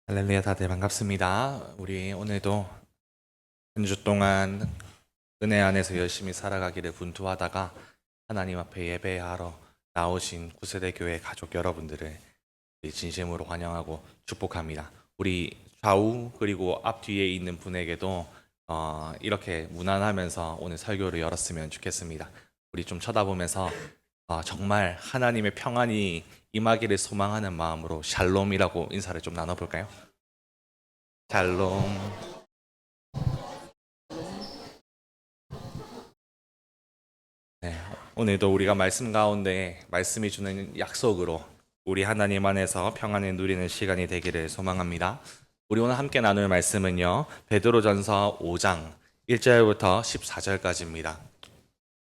할렐루야, 다들 반갑습니다. 우리 오늘도 한 주 동안 은혜 안에서 열심히 살아가기를 분투하다가 하나님 앞에 예배하러 나오신 구세대 교회 가족 여러분들을 진심으로 환영하고 축복합니다. 우리 좌우 그리고 앞뒤에 있는 분에게도 이렇게 무난하면서 오늘 설교를 열었으면 좋겠습니다. 우리 좀 쳐다보면서 정말 하나님의 평안이 임하기를 소망하는 마음으로 샬롬이라고 인사를 좀 나눠볼까요? 샬롬. 네, 오늘도 우리가 말씀 가운데 말씀이 주는 약속으로 우리 하나님 안에서 평안을 누리는 시간이 되기를 소망합니다. 우리 오늘 함께 나눌 말씀은요, 베드로전서 5장 1절부터 14절까지입니다.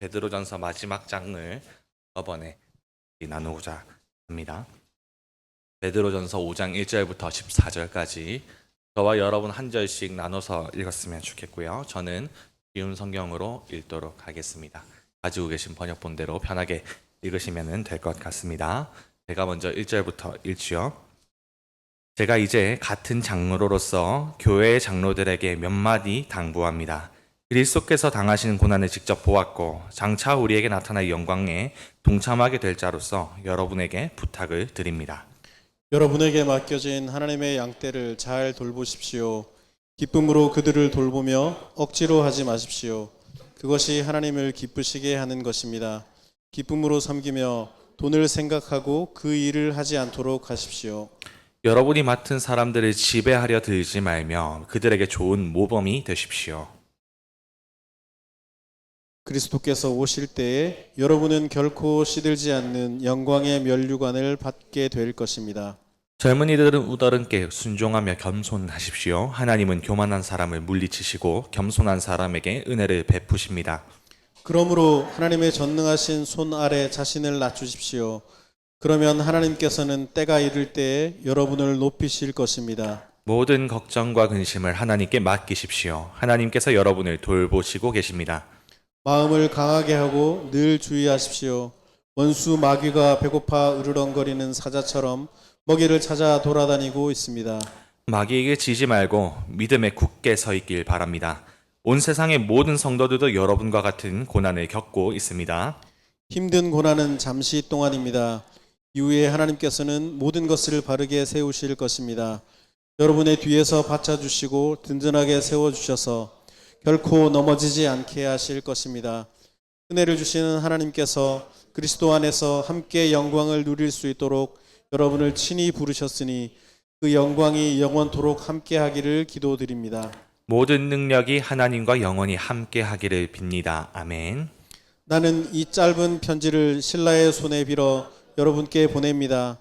베드로전서 마지막 장을 이번에 나누고자 합니다. 베드로전서 5장 1절부터 14절까지 저와 여러분 한 절씩 나눠서 읽었으면 좋겠고요. 저는 쉬운 성경으로 읽도록 하겠습니다. 가지고 계신 번역본대로 편하게 읽으시면 될 것 같습니다. 제가 먼저 1절부터 읽지요. 제가 이제 같은 장로로서 교회의 장로들에게 몇 마디 당부합니다. 그리스도께서 당하신 고난을 직접 보았고 장차 우리에게 나타날 영광에 동참하게 될 자로서 여러분에게 부탁을 드립니다. 여러분에게 맡겨진 하나님의 양떼를 잘 돌보십시오. 기쁨으로 그들을 돌보며 억지로 하지 마십시오. 그것이 하나님을 기쁘시게 하는 것입니다. 기쁨으로 섬기며 돈을 생각하고 그 일을 하지 않도록 하십시오. 여러분이 맡은 사람들을 지배하려 들지 말며 그들에게 좋은 모범이 되십시오. 그리스도께서 오실 때에 여러분은 결코 시들지 않는 영광의 면류관을 받게 될 것입니다. 젊은이들은 우더른께 순종하며 겸손하십시오. 하나님은 교만한 사람을 물리치시고 겸손한 사람에게 은혜를 베푸십니다. 그러므로 하나님의 전능하신 손 아래 자신을 낮추십시오. 그러면 하나님께서는 때가 이를 때에 여러분을 높이실 것입니다. 모든 걱정과 근심을 하나님께 맡기십시오. 하나님께서 여러분을 돌보시고 계십니다. 마음을 강하게 하고 늘 주의하십시오. 원수 마귀가 배고파 으르렁거리는 사자처럼 먹이를 찾아 돌아다니고 있습니다. 마귀에게 지지 말고 믿음에 굳게 서 있길 바랍니다. 온 세상의 모든 성도들도 여러분과 같은 고난을 겪고 있습니다. 힘든 고난은 잠시 동안입니다. 이후에 하나님께서는 모든 것을 바르게 세우실 것입니다. 여러분의 뒤에서 받쳐주시고 든든하게 세워주셔서 결코 넘어지지 않게 하실 것입니다. 은혜를 주시는 하나님께서 그리스도 안에서 함께 영광을 누릴 수 있도록 여러분을 친히 부르셨으니 그 영광이 영원토록 함께 하기를 기도드립니다. 모든 능력이 하나님과 영원히 함께 하기를 빕니다. 아멘. 나는 이 짧은 편지를 신라의 손에 빌어 여러분께 보냅니다.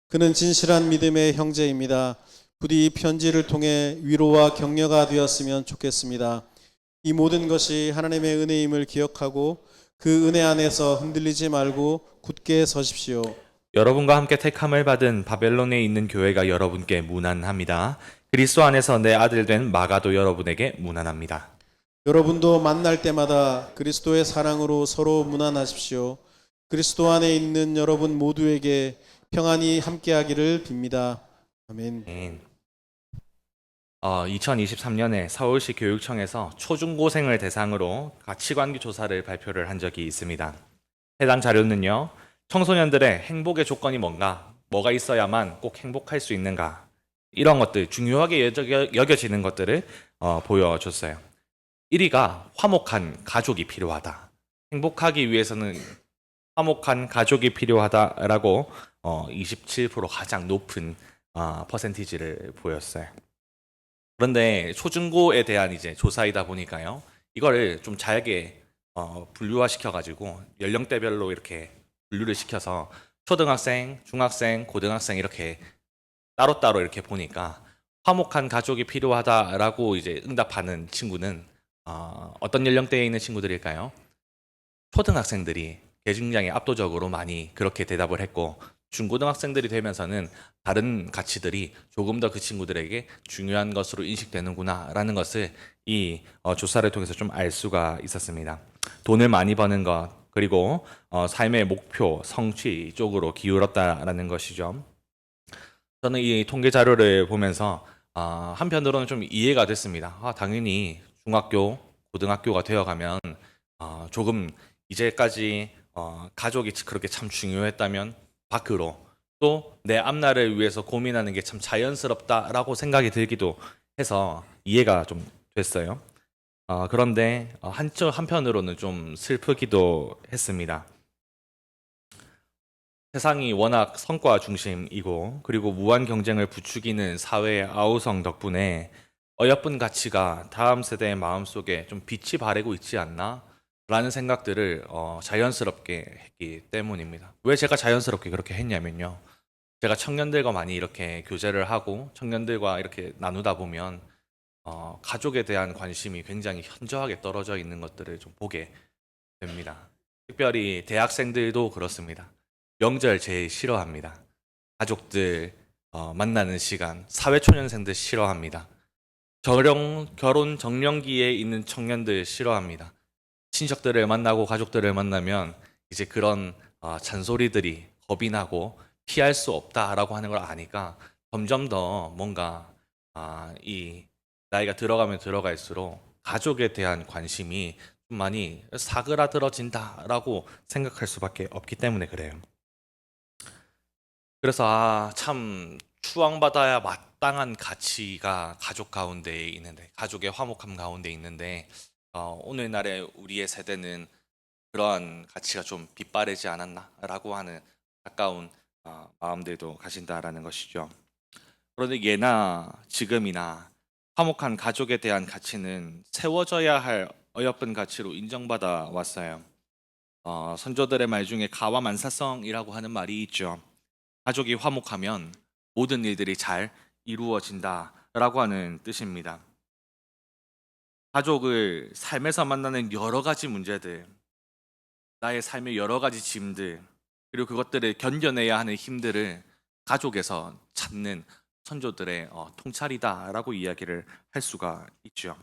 그는 진실한 믿음의 형제입니다. 부디 이 편지를 통해 위로와 격려가 되었으면 좋겠습니다. 이 모든 것이 하나님의 은혜임을 기억하고 그 은혜 안에서 흔들리지 말고 굳게 서십시오. 여러분과 함께 택함을 받은 바벨론에 있는 교회가 여러분께 문안합니다. 그리스도 안에서 내 아들 된 마가도 여러분에게 문안합니다. 여러분도 만날 때마다 그리스도의 사랑으로 서로 문안하십시오. 그리스도 안에 있는 여러분 모두에게 평안이 함께하기를 빕니다. 아멘. 2023년에 서울시 교육청에서 초중고생을 대상으로 가치관기 조사를 발표를 한 적이 있습니다. 해당 자료는요, 청소년들의 행복의 조건이 뭐가 있어야만 꼭 행복할 수 있는가, 이런 것들, 중요하게 여겨지는 것들을 보여줬어요. 1위가 화목한 가족이 필요하다. 행복하기 위해서는 화목한 가족이 필요하다라고 27% 가장 높은 퍼센티지를 보였어요. 그런데 초중고에 대한 이제 조사이다 보니까요, 이거를 좀 잘게 분류화시켜가지고 연령대별로 이렇게 분류를 시켜서 초등학생, 중학생, 고등학생 이렇게 따로따로 이렇게 보니까 화목한 가족이 필요하다라고 이제 응답하는 친구는 어떤 연령대에 있는 친구들일까요? 초등학생들이 굉장히 압도적으로 많이 그렇게 대답을 했고, 중고등학생들이 되면서는 다른 가치들이 조금 더 그 친구들에게 중요한 것으로 인식되는구나 라는 것을 이 조사를 통해서 좀 알 수가 있었습니다. 돈을 많이 버는 것, 그리고 삶의 목표, 성취 쪽으로 기울었다라는 것이죠. 저는 이 통계 자료를 보면서 한편으로는 좀 이해가 됐습니다. 당연히 중학교, 고등학교가 되어가면 조금 이제까지 가족이 그렇게 참 중요했다면 밖으로 또 내 앞날을 위해서 고민하는 게 참 자연스럽다라고 생각이 들기도 해서 이해가 좀 됐어요. 그런데 한편으로는 좀 슬프기도 했습니다. 세상이 워낙 성과 중심이고 그리고 무한 경쟁을 부추기는 사회의 아우성 덕분에 어여쁜 가치가 다음 세대의 마음속에 좀 빛이 바래고 있지 않나? 라는 생각들을 자연스럽게 했기 때문입니다. 왜 제가 자연스럽게 그렇게 했냐면요. 제가 청년들과 많이 이렇게 교제를 하고 청년들과 이렇게 나누다 보면 가족에 대한 관심이 굉장히 현저하게 떨어져 있는 것들을 좀 보게 됩니다. 특별히 대학생들도 그렇습니다. 명절 제일 싫어합니다. 가족들 만나는 시간, 사회초년생들 싫어합니다. 결혼 정년기에 있는 청년들 싫어합니다. 친척들을 만나고 가족들을 만나면 이제 그런 잔소리들이 겁이 나고 피할 수 없다라고 하는 걸 아니까 점점 더 뭔가 이 나이가 들어가면 들어갈수록 가족에 대한 관심이 좀 많이 사그라들어진다라고 생각할 수밖에 없기 때문에 그래요. 그래서 참 추앙받아야 마땅한 가치가 가족 가운데 있는데 가족의 화목함 가운데 있는데 오늘날의 우리의 세대는 그러한 가치가 좀 빗바래지 않았나라고 하는 가까운 마음들도 가진다라는 것이죠. 그런데 예나 지금이나 화목한 가족에 대한 가치는 세워져야 할 어여쁜 가치로 인정받아 왔어요. 선조들의 말 중에 가와만사성이라고 하는 말이 있죠. 가족이 화목하면 모든 일들이 잘 이루어진다라고 하는 뜻입니다. 가족을 삶에서 만나는 여러 가지 문제들, 나의 삶의 여러 가지 짐들, 그리고 그것들을 견뎌내야 하는 힘들을 가족에서 찾는 선조들의 통찰이다라고 이야기를 할 수가 있죠.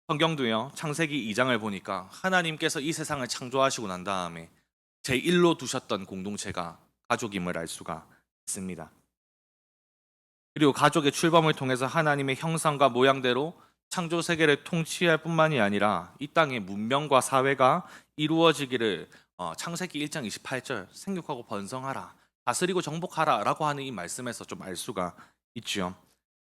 성경도요, 창세기 2장을 보니까 하나님께서 이 세상을 창조하시고 난 다음에 제1로 두셨던 공동체가 가족임을 알 수가 있습니다. 그리고 가족의 출범을 통해서 하나님의 형상과 모양대로 창조 세계를 통치할 뿐만이 아니라 이 땅의 문명과 사회가 이루어지기를 창세기 1장 28절 생육하고 번성하라 다스리고 정복하라라고 하는 이 말씀에서 좀 알 수가 있지요.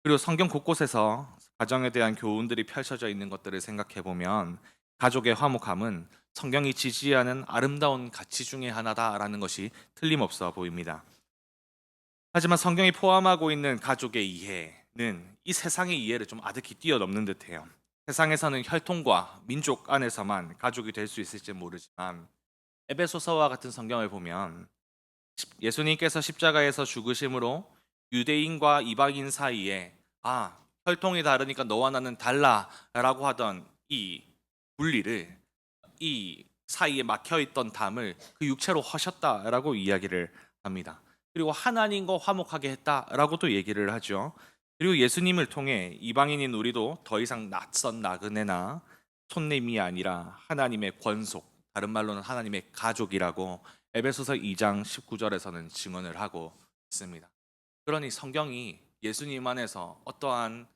그리고 성경 곳곳에서 가정에 대한 교훈들이 펼쳐져 있는 것들을 생각해 보면 가족의 화목함은 성경이 지지하는 아름다운 가치 중에 하나다라는 것이 틀림없어 보입니다. 하지만 성경이 포함하고 있는 가족의 이해는 이 세상의 이해를 좀 아득히 뛰어넘는 듯해요. 세상에서는 혈통과 민족 안에서만 가족이 될 수 있을지 모르지만 에베소서와 같은 성경을 보면 예수님께서 십자가에서 죽으심으로 유대인과 이방인 사이에 혈통이 다르니까 너와 나는 달라라고 하던 이 분리를 이 사이에 막혀 있던 담을 그 육체로 허셨다라고 이야기를 합니다. 그리고 하나님과 화목하게 했다라고도 얘기를 하죠. 그리고 예수님을 통해 이방인인 우리도 더 이상 낯선 나그네나 손님이 아니라 하나님의 권속, 다른 말로는 하나님의 가족이라고 에베소서 2장 19절에서는 증언을 하고 있습니다. 그러니 성경이 예수님 안에서 어떠한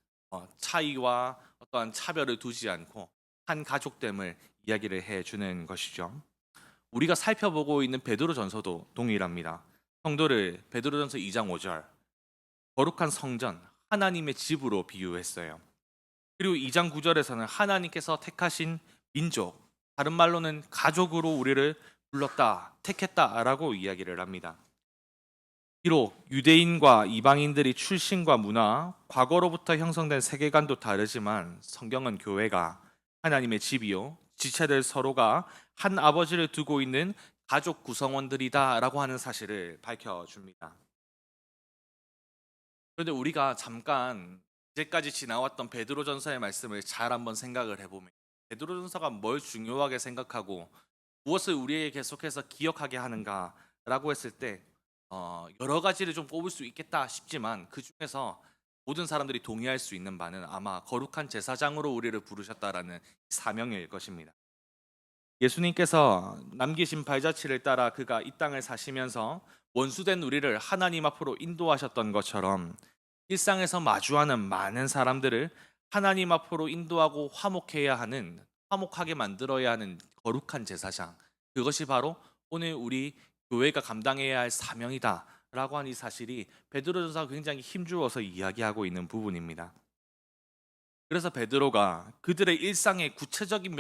차이와 어떠한 차별을 두지 않고 한 가족됨을 이야기를 해주는 것이죠. 우리가 살펴보고 있는 베드로전서도 동일합니다. 성도를 베드로전서 2장 5절 거룩한 성전 하나님의 집으로 비유했어요. 그리고 2장 9절에서는 하나님께서 택하신 민족, 다른 말로는 가족으로 우리를 불렀다, 택했다라고 이야기를 합니다. 비록 유대인과 이방인들이 출신과 문화, 과거로부터 형성된 세계관도 다르지만 성경은 교회가 하나님의 집이요, 지체들 서로가 한 아버지를 두고 있는 가족 구성원들이다라고 하는 사실을 밝혀줍니다. 그런데 우리가 잠깐 이제까지 지나왔던 베드로전서의 말씀을 잘 한번 생각을 해보면 베드로전서가 뭘 중요하게 생각하고 무엇을 우리에게 계속해서 기억하게 하는가라고 했을 때 여러 가지를 좀 꼽을 수 있겠다 싶지만 그 중에서 모든 사람들이 동의할 수 있는 바는 아마 거룩한 제사장으로 우리를 부르셨다라는 사명일 것입니다. 예수님께서 남기신 발자취를 따라 그가 이 땅을 사시면서 원수된 우리를 하나님 앞으로 인도하셨던 것처럼 일상에서 마주하는 많은 사람들을 하나님 앞으로 인도하고 화목하게 만들어야 하는 거룩한 제사장. 그것이 바로 오늘 우리 교회가 감당해야 할 사명이다라고 하는 이 사실이 베드로전서가 굉장히 힘주어서 이야기하고 있는 부분입니다. 그래서 베드로가 그들의 일상의 구체적인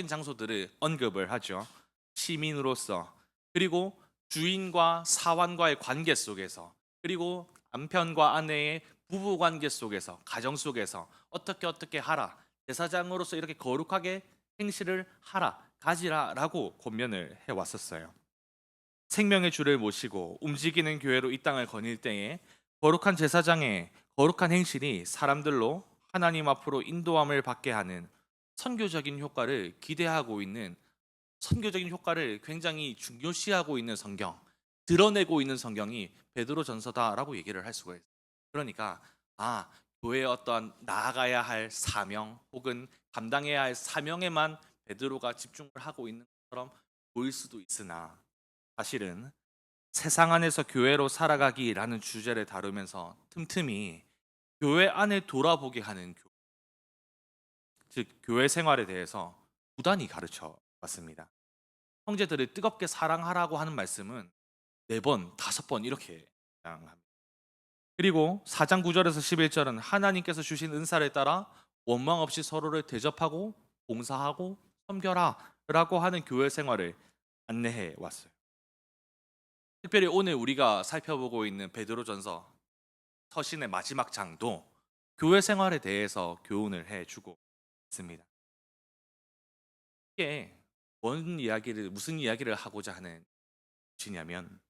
장소들을 언급을 하죠. 시민으로서, 그리고 주인과 사환과의 관계 속에서, 그리고 남편과 아내의 부부 관계 속에서, 가정 속에서 어떻게 하라. 제사장으로서 이렇게 거룩하게 행실을 하라, 가지라라고 권면을 해 왔었어요. 생명의 주를 모시고 움직이는 교회로 이 땅을 거닐 때에 거룩한 제사장의 거룩한 행실이 사람들로 하나님 앞으로 인도함을 받게 하는 선교적인 효과를 기대하고 있는, 선교적인 효과를 굉장히 중요시하고 있는 성경, 드러내고 있는 성경이 베드로 전서다라고 얘기를 할 수가 있어요. 그러니까 교회의 어떤 나아가야 할 사명 혹은 감당해야 할 사명에만 베드로가 집중을 하고 있는 것처럼 보일 수도 있으나, 사실은 세상 안에서 교회로 살아가기라는 주제를 다루면서 틈틈이 교회 안에 돌아보게 하는 즉 교회 생활에 대해서 부단히 가르쳐 왔습니다. 형제들을 뜨겁게 사랑하라고 하는 말씀은 4번, 5번 이렇게 합니다. 그리고 4장 9절에서 11절은 하나님께서 주신 은사를 따라 원망 없이 서로를 대접하고 봉사하고 섬겨라 라고 하는 교회 생활을 안내해 왔어요. 특별히 오늘 우리가 살펴보고 있는 베드로전서 서신의 마지막 장도 교회 생활에 대해서 교훈을 해주고 있습니다. 이게 무슨 이야기를 하고자 하는 것이냐면,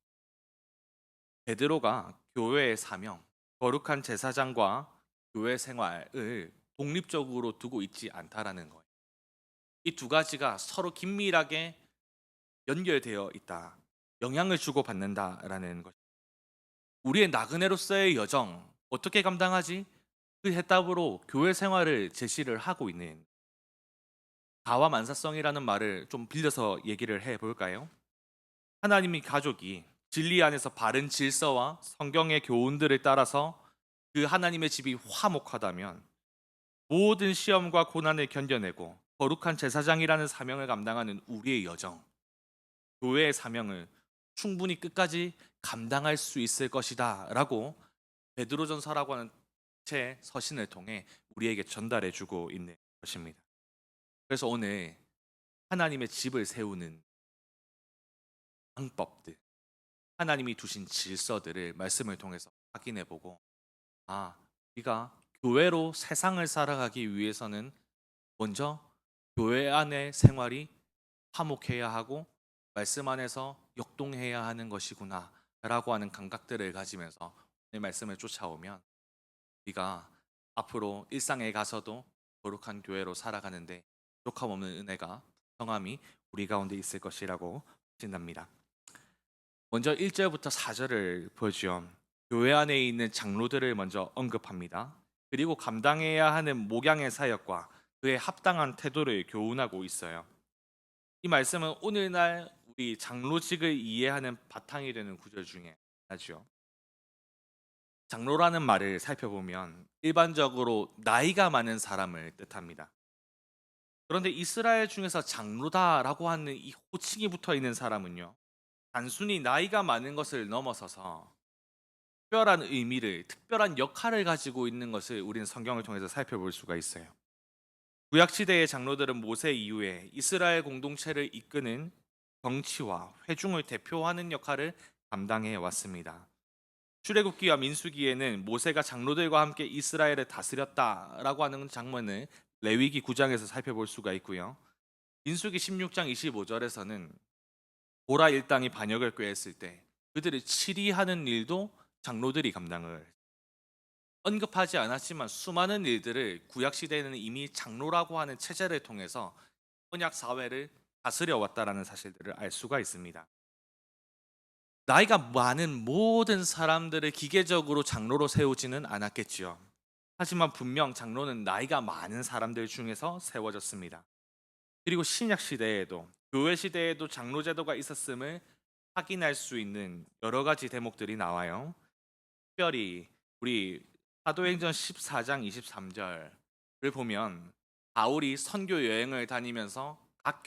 베드로가 교회의 사명, 거룩한 제사장과 교회 생활을 독립적으로 두고 있지 않다라는 거예요. 이 두 가지가 서로 긴밀하게 연결되어 있다, 영향을 주고 받는다라는 것. 우리의 나그네로서의 여정 어떻게 감당하지? 그 해답으로 교회 생활을 제시를 하고 있는, 가와 만사성이라는 말을 좀 빌려서 얘기를 해볼까요? 하나님이 가족이 진리 안에서 바른 질서와 성경의 교훈들을 따라서 그 하나님의 집이 화목하다면 모든 시험과 고난을 견뎌내고 거룩한 제사장이라는 사명을 감당하는 우리의 여정, 교회의 사명을 충분히 끝까지 감당할 수 있을 것이다 라고 베드로전서라고 하는 제 서신을 통해 우리에게 전달해 주고 있는 것입니다. 그래서 오늘 하나님의 집을 세우는 방법들, 하나님이 두신 질서들을 말씀을 통해서 확인해 보고, 우리가 교회로 세상을 살아가기 위해서는 먼저 교회 안의 생활이 화목해야 하고 말씀 안에서 역동해야 하는 것이구나 라고 하는 감각들을 가지면서 이 말씀을 쫓아오면 우리가 앞으로 일상에 가서도 거룩한 교회로 살아가는데 부족함 없는 은혜가, 성함이 우리 가운데 있을 것이라고 신답니다. 먼저 1절부터 4절을 보죠. 교회 안에 있는 장로들을 먼저 언급합니다. 그리고 감당해야 하는 목양의 사역과 그에 합당한 태도를 교훈하고 있어요. 이 말씀은 오늘날 우리 장로직을 이해하는 바탕이 되는 구절 중에 하나죠. 장로라는 말을 살펴보면 일반적으로 나이가 많은 사람을 뜻합니다. 그런데 이스라엘 중에서 장로다라고 하는 이 호칭이 붙어 있는 사람은요, 단순히 나이가 많은 것을 넘어서서 특별한 의미를, 특별한 역할을 가지고 있는 것을 우리는 성경을 통해서 살펴볼 수가 있어요. 구약 시대의 장로들은 모세 이후에 이스라엘 공동체를 이끄는 정치와 회중을 대표하는 역할을 감당해 왔습니다. 출애굽기와 민수기에는 모세가 장로들과 함께 이스라엘을 다스렸다라고 하는 장면을 레위기 9장에서 살펴볼 수가 있고요. 민수기 16장 25절에서는 보라 일당이 반역을 꾀했을 때 그들을 치리하는 일도 장로들이 감당을, 언급하지 않았지만 수많은 일들을 구약 시대에는 이미 장로라고 하는 체제를 통해서 언약 사회를 다스려 왔다라는 사실들을 알 수가 있습니다. 나이가 많은 모든 사람들을 기계적으로 장로로 세우지는 않았겠지요. 하지만 분명 장로는 나이가 많은 사람들 중에서 세워졌습니다. 그리고 신약 시대에도, 교회 시대에도 장로 제도가 있었음을 확인할 수 있는 여러 가지 대목들이 나와요. 특별히 우리 사도행전 14장 23절을 보면 바울이 선교 여행을 다니면서 각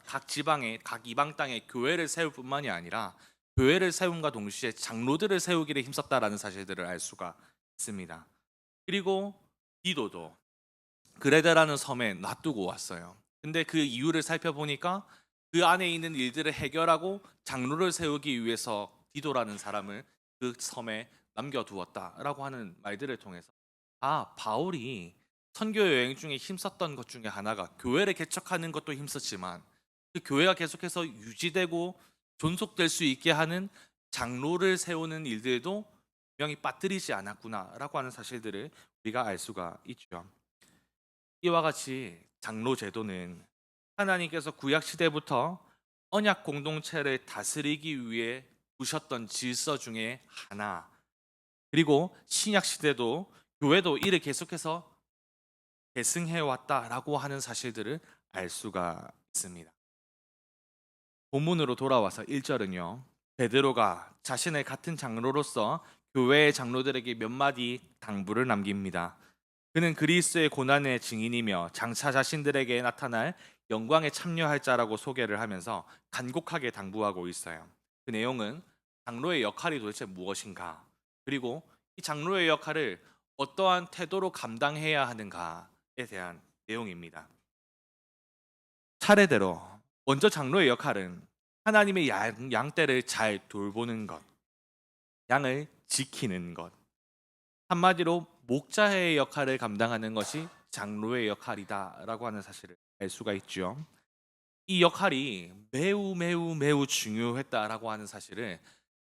각 지방에 각 이방 땅에 교회를 세울 뿐만이 아니라 교회를 세움과 동시에 장로들을 세우기를 힘썼다라는 사실들을 알 수가 있습니다. 그리고 디도도 그레데라는 섬에 놔두고 왔어요. 근데 그 이유를 살펴보니까 그 안에 있는 일들을 해결하고 장로를 세우기 위해서 디도라는 사람을 그 섬에 남겨두었다라고 하는 말들을 통해서 바울이 선교 여행 중에 힘썼던 것 중에 하나가 교회를 개척하는 것도 힘썼지만 그 교회가 계속해서 유지되고 존속될 수 있게 하는 장로를 세우는 일들도 분명히 빠뜨리지 않았구나라고 하는 사실들을 우리가 알 수가 있죠. 이와 같이 장로 제도는 하나님께서 구약 시대부터 언약 공동체를 다스리기 위해 두셨던 질서 중에 하나. 그리고 신약 시대도 교회도 이를 계속해서 계승해 왔다라고 하는 사실들을 알 수가 있습니다. 본문으로 돌아와서 1절은요. 베드로가 자신의 같은 장로로서 교회의 장로들에게 몇 마디 당부를 남깁니다. 그는 그리스도의 고난의 증인이며 장차 자신들에게 나타날 영광에 참여할 자라고 소개를 하면서 간곡하게 당부하고 있어요. 그 내용은 장로의 역할이 도대체 무엇인가? 그리고 이 장로의 역할을 어떠한 태도로 감당해야 하는가에 대한 내용입니다. 차례대로 먼저 장로의 역할은 하나님의 양떼를 잘 돌보는 것, 양을 지키는 것. 한마디로 목자의 역할을 감당하는 것이 장로의 역할이다라고 하는 사실을 알 수가 있죠. 이 역할이 매우 중요했다라고 하는 사실을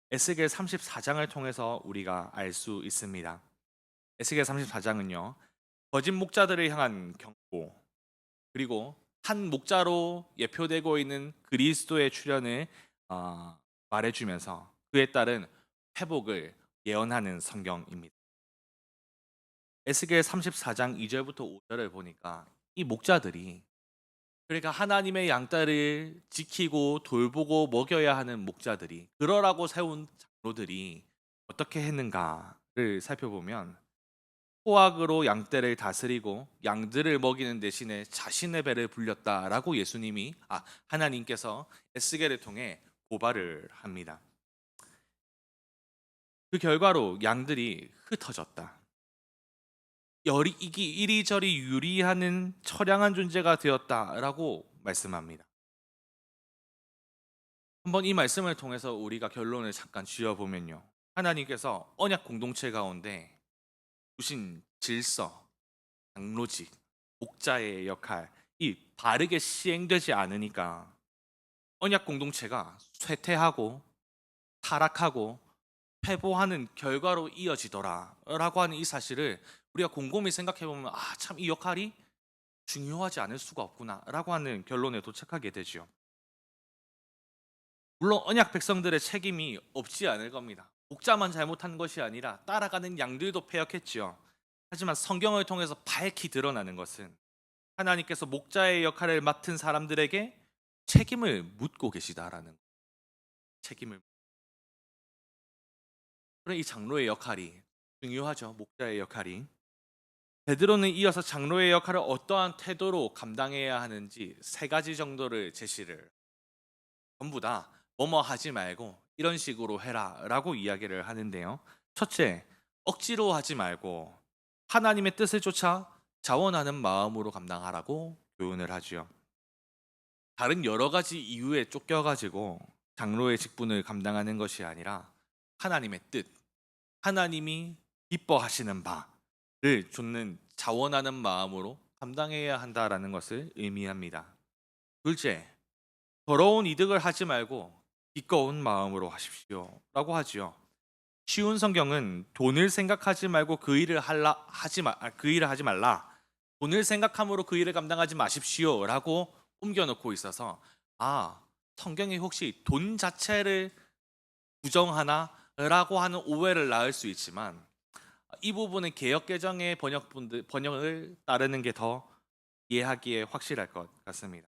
에스겔 34장을 통해서 우리가 알 수 있습니다. 에스겔 34장은요. 거짓 목자들을 향한 경고, 그리고 한 목자로 예표되고 있는 그리스도의 출현을 말해주면서 그에 따른 회복을 예언하는 성경입니다. 에스겔 34장 2절부터 5절을 보니까 이 목자들이, 그러니까 하나님의 양떼를 지키고 돌보고 먹여야 하는 목자들이, 그러라고 세운 장로들이 어떻게 했는가를 살펴보면 포악으로 양떼를 다스리고 양들을 먹이는 대신에 자신의 배를 불렸다라고 하나님께서 에스겔을 통해 고발을 합니다. 그 결과로 양들이 흩어졌다. 이리저리 유리하는 처량한 존재가 되었다라고 말씀합니다. 한번 이 말씀을 통해서 우리가 결론을 잠깐 지어보면요. 하나님께서 언약 공동체 가운데 주신 질서, 장로직, 목자의 역할, 이 바르게 시행되지 않으니까 언약 공동체가 쇠퇴하고 타락하고 패보하는 결과로 이어지더라라고 하는 이 사실을 우리가 곰곰이 생각해 보면 참 이 역할이 중요하지 않을 수가 없구나라고 하는 결론에 도착하게 되죠. 물론 언약 백성들의 책임이 없지 않을 겁니다. 목자만 잘못한 것이 아니라 따라가는 양들도 패역했지요. 하지만 성경을 통해서 밝히 드러나는 것은 하나님께서 목자의 역할을 맡은 사람들에게 책임을 묻고 계시다라는 책임을. 그런 이 장로의 역할이 중요하죠. 목자의 역할이. 베드로는 이어서 장로의 역할을 어떠한 태도로 감당해야 하는지 3가지 정도를 제시를, 전부 다 뭐뭐 하지 말고 이런 식으로 해라라고 이야기를 하는데요. 첫째, 억지로 하지 말고 하나님의 뜻을 쫓아 자원하는 마음으로 감당하라고 교훈을 하지요. 다른 여러 가지 이유에 쫓겨가지고 장로의 직분을 감당하는 것이 아니라 하나님의 뜻, 하나님이 기뻐하시는 바를 좇는 자원하는 마음으로 감당해야 한다라는 것을 의미합니다. 둘째, 더러운 이득을 하지 말고 기꺼운 마음으로 하십시오 라고 하지요. 쉬운 성경은 돈을 생각하지 말고 그 일을 하지 말라, 돈을 생각함으로 그 일을 감당하지 마십시오 라고 옮겨놓고 있어서 성경이 혹시 돈 자체를 부정하나 라고 하는 오해를 낳을 수 있지만, 이 부분은 개역개정의 번역을 따르는 게 더 이해하기에 확실할 것 같습니다.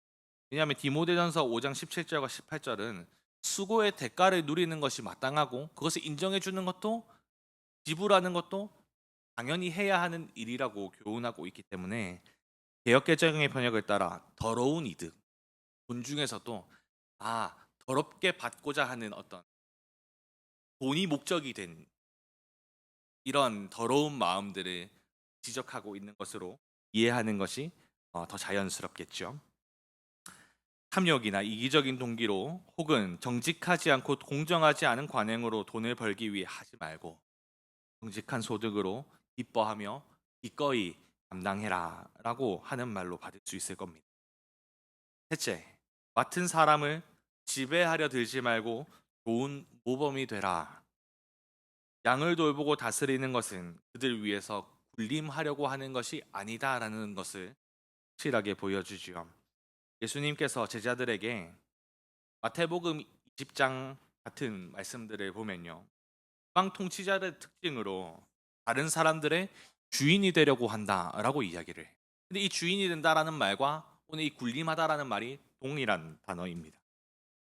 왜냐하면 디모데전서 5장 17절과 18절은 수고의 대가를 누리는 것이 마땅하고 그것을 인정해 주는 것도 지불하는 것도 당연히 해야 하는 일이라고 교훈하고 있기 때문에 개혁 개정의 번역을 따라 더러운 이득, 돈 중에서도 더럽게 받고자 하는 어떤 돈이 목적이 된 이런 더러운 마음들을 지적하고 있는 것으로 이해하는 것이 더 자연스럽겠죠. 탐욕이나 이기적인 동기로 혹은 정직하지 않고 공정하지 않은 관행으로 돈을 벌기 위해 하지 말고 정직한 소득으로 기뻐하며 기꺼이 감당해라 라고 하는 말로 받을 수 있을 겁니다. 셋째, 맡은 사람을 지배하려 들지 말고 좋은 모범이 되라. 양을 돌보고 다스리는 것은 그들 위해서 군림하려고 하는 것이 아니다라는 것을 확실하게 보여주지요. 예수님께서 제자들에게 마태복음 20장 같은 말씀들을 보면요. 지방 통치자의 특징으로 다른 사람들의 주인이 되려고 한다라고 이야기를 해요. 근데 이 주인이 된다라는 말과 오늘 이 군림하다라는 말이 동일한 단어입니다.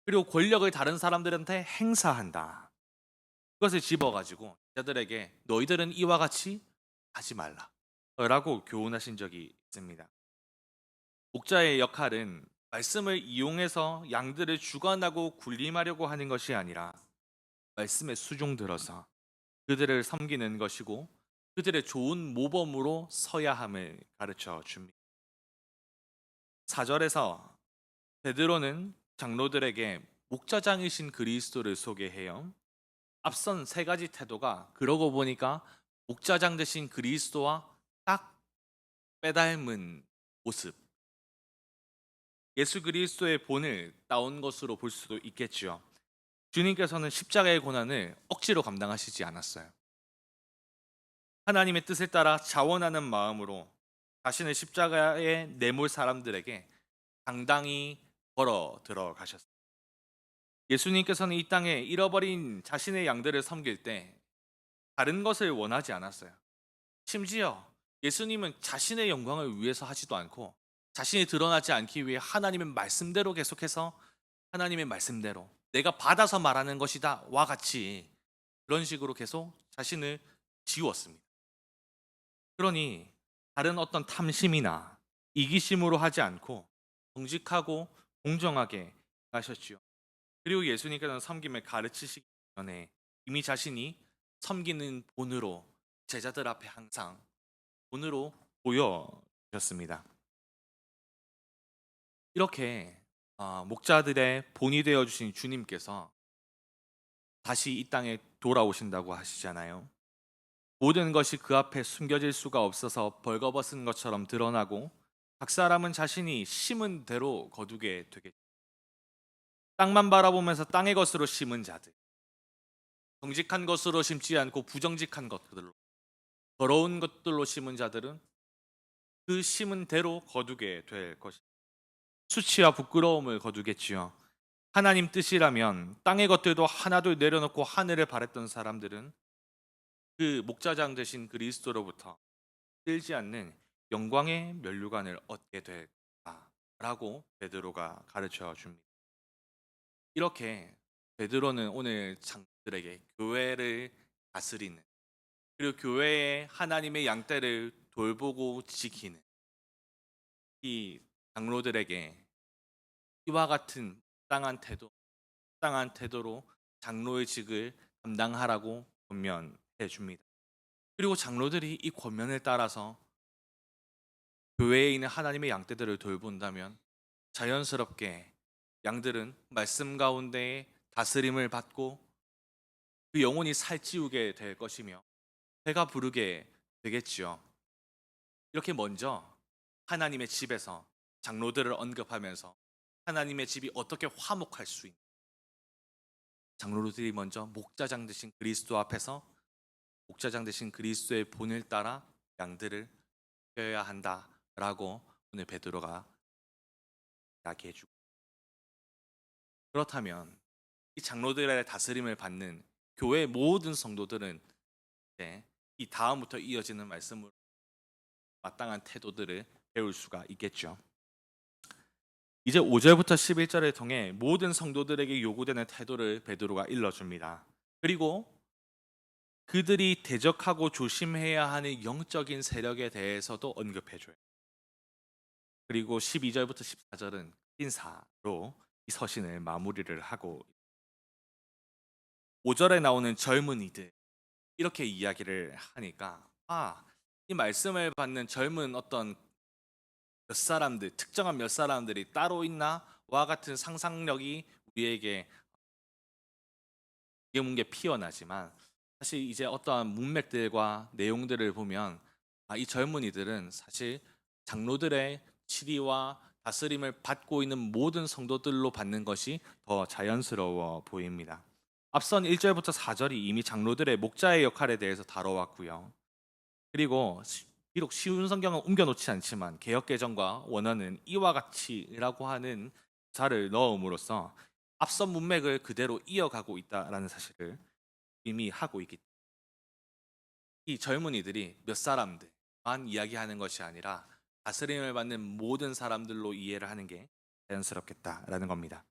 그리고 권력을 다른 사람들한테 행사한다. 그것을 집어가지고 제자들에게 너희들은 이와 같이 하지 말라 라고 교훈하신 적이 있습니다. 목자의 역할은 말씀을 이용해서 양들을 주관하고 군림하려고 하는 것이 아니라 말씀에 수종들어서 그들을 섬기는 것이고 그들의 좋은 모범으로 서야 함을 가르쳐 줍니다. 4절에서 베드로는 장로들에게 목자장이신 그리스도를 소개해요. 앞선 세 가지 태도가 그러고 보니까 목자장 대신 그리스도와 딱 빼닮은 모습, 예수 그리스도의 본을 따온 것으로 볼 수도 있겠지요. 주님께서는 십자가의 고난을 억지로 감당하시지 않았어요. 하나님의 뜻을 따라 자원하는 마음으로 자신의 십자가에 내몰 사람들에게 당당히 걸어 들어가셨어요. 예수님께서는 이 땅에 잃어버린 자신의 양들을 섬길 때 다른 것을 원하지 않았어요. 심지어 예수님은 자신의 영광을 위해서 하지도 않고 자신이 드러나지 않기 위해 하나님의 말씀대로 계속해서 하나님의 말씀대로 내가 받아서 말하는 것이다 와 같이 그런 식으로 계속 자신을 지웠습니다. 그러니 다른 어떤 탐심이나 이기심으로 하지 않고 정직하고 공정하게 하셨지요. 그리고 예수님께서는 섬김을 가르치시기 전에 이미 자신이 섬기는 본으로 제자들 앞에 항상 본으로 보여주셨습니다. 이렇게 목자들의 본이 되어주신 주님께서 다시 이 땅에 돌아오신다고 하시잖아요. 모든 것이 그 앞에 숨겨질 수가 없어서 벌거벗은 것처럼 드러나고 각 사람은 자신이 심은 대로 거두게 되겠죠. 땅만 바라보면서 땅의 것으로 심은 자들, 정직한 것으로 심지 않고 부정직한 것들로, 더러운 것들로 심은 자들은 그 심은 대로 거두게 될 것입니다. 수치와 부끄러움을 거두겠지요. 하나님 뜻이라면 땅의 것들도 하나둘 내려놓고 하늘을 바랬던 사람들은 그 목자장 되신 그리스도로부터 끌지 않는 영광의 면류관을 얻게 될까라고 베드로가 가르쳐 줍니다. 이렇게 베드로는 오늘 장들에게 교회를 다스리는 그리고 교회의 하나님의 양떼를 돌보고 지키는 이 장로들에게 이와 같은 땅한 태도로 장로의 직을 감당하라고 권면해 줍니다. 그리고 장로들이 이 권면을 따라서 교회에 있는 하나님의 양떼들을 돌본다면 자연스럽게 양들은 말씀 가운데에 다스림을 받고 그 영혼이 살찌우게 될 것이며 배가 부르게 되겠지요. 이렇게 먼저 하나님의 집에서 장로들을 언급하면서 하나님의 집이 어떻게 화목할 수 있는 장로들이 먼저 목자장 되신 그리스도 앞에서 목자장 되신 그리스도의 본을 따라 양들을 지켜야 한다라고 오늘 베드로가 이야기해 주고 그렇다면 이 장로들의 다스림을 받는 교회 모든 성도들은 이제 이 다음부터 이어지는 말씀으로 마땅한 태도들을 배울 수가 있겠죠. 이제 5절부터 11절을 통해 모든 성도들에게 요구되는 태도를 베드로가 일러줍니다. 그리고 그들이 대적하고 조심해야 하는 영적인 세력에 대해서도 언급해줘요. 그리고 12절부터 14절은 인사로 이 서신을 마무리를 하고 5절에 나오는 젊은이들 이렇게 이야기를 하니까 이 말씀을 받는 젊은 어떤 몇 사람들, 특정한 몇 사람들이 따로 있나? 와 같은 상상력이 우리에게 문게 피어나지만 사실 이제 어떠한 문맥들과 내용들을 보면 이 젊은이들은 사실 장로들의 치리와 다스림을 받고 있는 모든 성도들로 받는 것이 더 자연스러워 보입니다. 앞선 1절부터 4절이 이미 장로들의 목자의 역할에 대해서 다뤄왔고요. 그리고 비록 쉬운 성경은 옮겨놓지 않지만 개역개정과 원어는 이와 같이라고 하는 자를 넣음으로써 앞선 문맥을 그대로 이어가고 있다라는 사실을 이미 하고 있기 때문에 이 젊은이들이 몇 사람들만 이야기하는 것이 아니라 다스림을 받는 모든 사람들로 이해를 하는 게 자연스럽겠다라는 겁니다.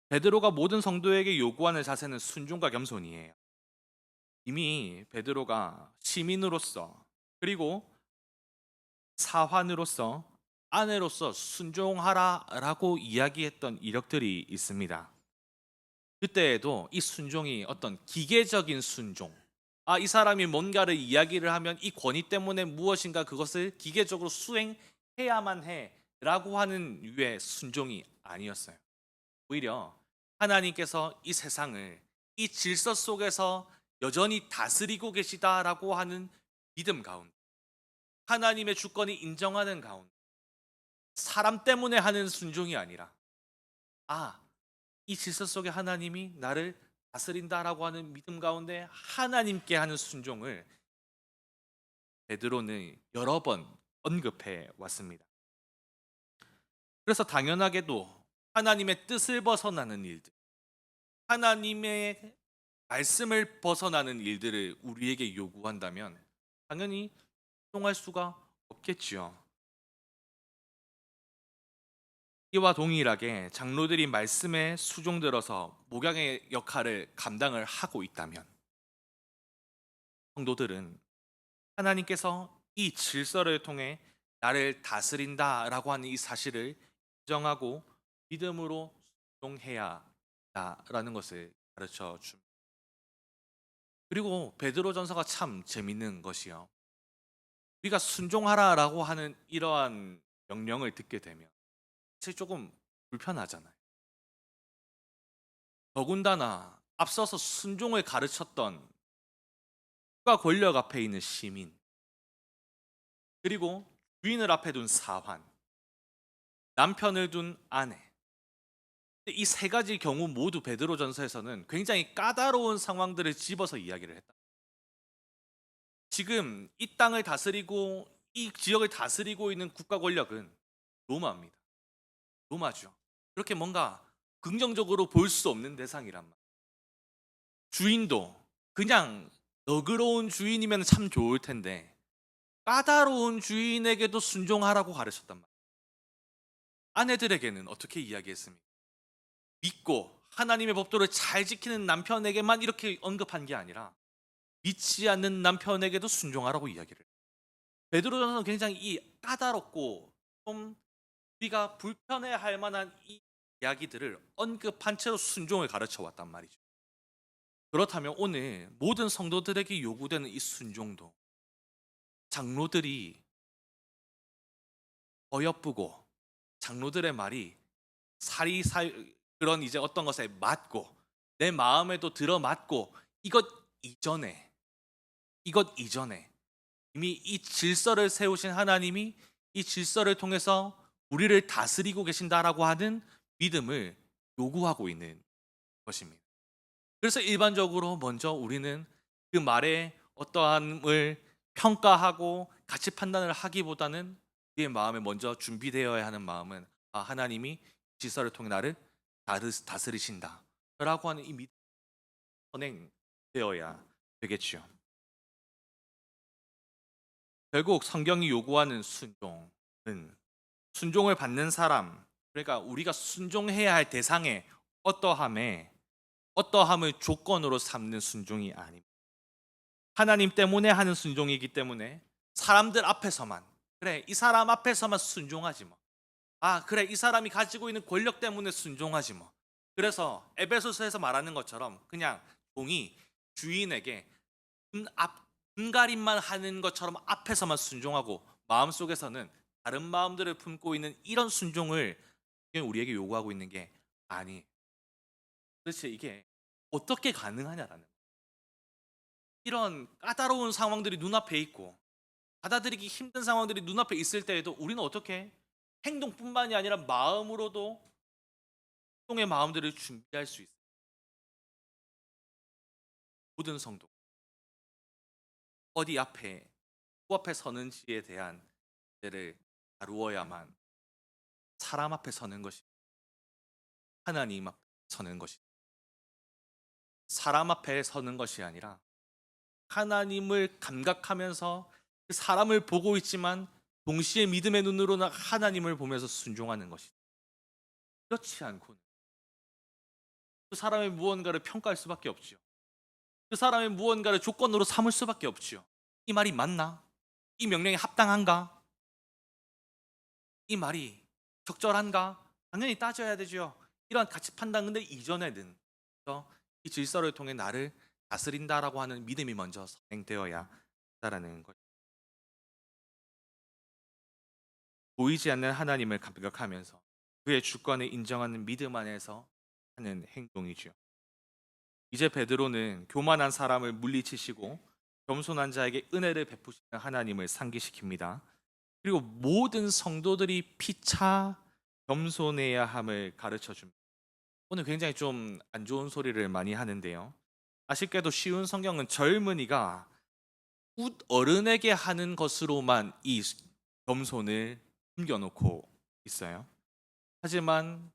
베드로가 모든 성도에게 요구하는 자세는 순종과 겸손이에요. 이미 베드로가 시민으로서 그리고 사환으로서 아내로서 순종하라라고 이야기했던 이력들이 있습니다. 그때에도 이 순종이 어떤 기계적인 순종, 이 사람이 뭔가를 이야기를 하면 이 권위 때문에 무엇인가 그것을 기계적으로 수행해야만 해라고 하는 유의 순종이 아니었어요. 오히려 하나님께서 이 세상을 이 질서 속에서 여전히 다스리고 계시다라고 하는 믿음 가운데 하나님의 주권이 인정하는 가운데 사람 때문에 하는 순종이 아니라 이 질서 속에 하나님이 나를 다스린다라고 하는 믿음 가운데 하나님께 하는 순종을 베드로는 여러 번 언급해 왔습니다. 그래서 당연하게도 하나님의 뜻을 벗어나는 일들, 하나님의 말씀을 벗어나는 일들을 우리에게 요구한다면 당연히 순종할 수가 없겠지요. 이와 동일하게 장로들이 말씀에 수종들어서 목양의 역할을 감당을 하고 있다면 성도들은 하나님께서 이 질서를 통해 나를 다스린다라고 하는 이 사실을 인정하고 믿음으로 순종해야 한다라는 것을 가르쳐 줍니다. 그리고 베드로전서가 참 재밌는 것이요. 우리가 순종하라라고 하는 이러한 명령을 듣게 되면 사실 조금 불편하잖아요. 더군다나 앞서서 순종을 가르쳤던 국가 권력 앞에 있는 시민, 그리고 주인을 앞에 둔 사환, 남편을 둔 아내. 이 세 가지 경우 모두 베드로전서에서는 굉장히 까다로운 상황들을 집어서 이야기를 했다. 지금 이 땅을 다스리고 이 지역을 다스리고 있는 국가 권력은 로마입니다. 로마죠. 그렇게 뭔가 긍정적으로 볼 수 없는 대상이란 말. 주인도 그냥 너그러운 주인이면 참 좋을 텐데 까다로운 주인에게도 순종하라고 가르쳤단 말이에요. 아내들에게는 어떻게 이야기했습니까? 믿고 하나님의 법도를 잘 지키는 남편에게만 이렇게 언급한 게 아니라 믿지 않는 남편에게도 순종하라고 이야기를 해요. 베드로전서는 굉장히 이 까다롭고 좀 우리가 불편해할 만한 이 이야기들을 언급한 채로 순종을 가르쳐 왔단 말이죠. 그렇다면 오늘 모든 성도들에게 요구되는 이 순종도 장로들이 어여쁘고 장로들의 말이 그런 이제 어떤 것에 맞고 내 마음에도 들어맞고 이것 이전에 이미 이 질서를 세우신 하나님이 이 질서를 통해서 우리를 다스리고 계신다라고 하는 믿음을 요구하고 있는 것입니다. 그래서 일반적으로 먼저 우리는 그 말의 어떠함을 평가하고 가치 판단을 하기보다는 우리의 마음에 먼저 준비되어야 하는 마음은 하나님이 질서를 통해 나를 다스리신다라고 하는 이 믿음이 선행되어야 되겠죠. 결국 성경이 요구하는 순종은 순종을 받는 사람 그러니까 우리가 순종해야 할 대상에 어떠함을 조건으로 삼는 순종이 아닙니다. 하나님 때문에 하는 순종이기 때문에 사람들 앞에서만, 그래 이 사람 앞에서만 순종하지 뭐. 아 그래 이 사람이 가지고 있는 권력 때문에 순종하지 뭐. 그래서 에베소서에서 말하는 것처럼 그냥 종이 주인에게 분가림만 하는 것처럼 앞에서만 순종하고 마음속에서는 다른 마음들을 품고 있는 이런 순종을 우리에게 요구하고 있는 게 아니. 도대체 이게 어떻게 가능하냐라는, 이런 까다로운 상황들이 눈앞에 있고 받아들이기 힘든 상황들이 눈앞에 있을 때에도 우리는 어떻게 행동뿐만이 아니라 마음으로도 행동의 마음들을 준비할 수 있어요. 모든 성도 어디 앞에 그 앞에 서는지에 대한 문제를 다루어야만 사람 앞에 서는 것이, 하나님 앞에 서는 것이, 사람 앞에 서는 것이 아니라 하나님을 감각하면서 그 사람을 보고 있지만 동시에 믿음의 눈으로는 하나님을 보면서 순종하는 것이다. 그렇지 않고는 그 사람의 무언가를 평가할 수밖에 없지요. 그 사람의 무언가를 조건으로 삼을 수밖에 없지요. 이 말이 맞나? 이 명령이 합당한가? 이 말이 적절한가? 당연히 따져야 되죠. 이런 가치 판단, 근데 이전에는 이 질서를 통해 나를 다스린다라고 하는 믿음이 먼저 선행되어야 한다라는 것. 보이지 않는 하나님을 감격하면서 그의 주권을 인정하는 믿음 안에서 하는 행동이죠. 이제 베드로는 교만한 사람을 물리치시고 겸손한 자에게 은혜를 베푸시는 하나님을 상기시킵니다. 그리고 모든 성도들이 피차 겸손해야 함을 가르쳐 줍니다. 오늘 굉장히 좀 안 좋은 소리를 많이 하는데요. 아쉽게도 쉬운 성경은 젊은이가 어른에게 하는 것으로만 이 겸손을 숨겨놓고 있어요. 하지만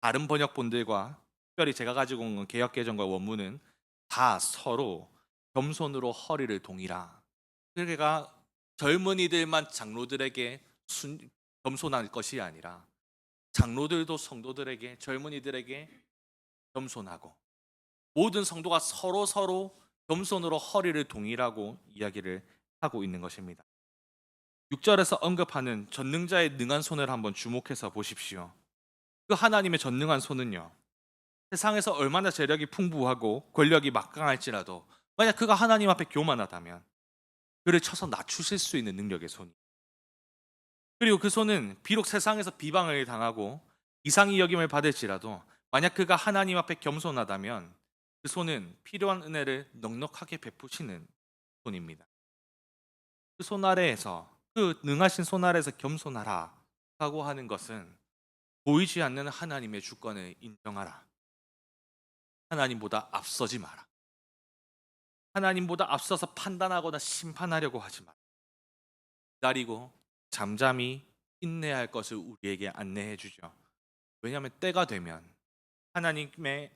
다른 번역본들과 특별히 제가 가지고 온 개역개정과 원문은 다 서로 겸손으로 허리를 동이라. 그러니까 젊은이들만 장로들에게 겸손할 것이 아니라 장로들도 성도들에게, 젊은이들에게 겸손하고 모든 성도가 서로 겸손으로 허리를 동이라고 이야기를 하고 있는 것입니다. 6절에서 언급하는 전능자의 능한 손을 한번 주목해서 보십시오. 그 하나님의 전능한 손은요, 세상에서 얼마나 재력이 풍부하고 권력이 막강할지라도 만약 그가 하나님 앞에 교만하다면 그를 쳐서 낮추실 수 있는 능력의 손이, 그리고 그 손은 비록 세상에서 비방을 당하고 이상히 여김을 받을지라도 만약 그가 하나님 앞에 겸손하다면 그 손은 필요한 은혜를 넉넉하게 베푸시는 손입니다. 그 손 아래에서, 그 능하신 손 아래에서 겸손하라 라고 하는 것은 보이지 않는 하나님의 주권을 인정하라, 하나님보다 앞서지 마라, 하나님보다 앞서서 판단하거나 심판하려고 하지 마라, 기다리고 잠잠히 인내해야 할 것을 우리에게 안내해 주죠. 왜냐하면 때가 되면 하나님의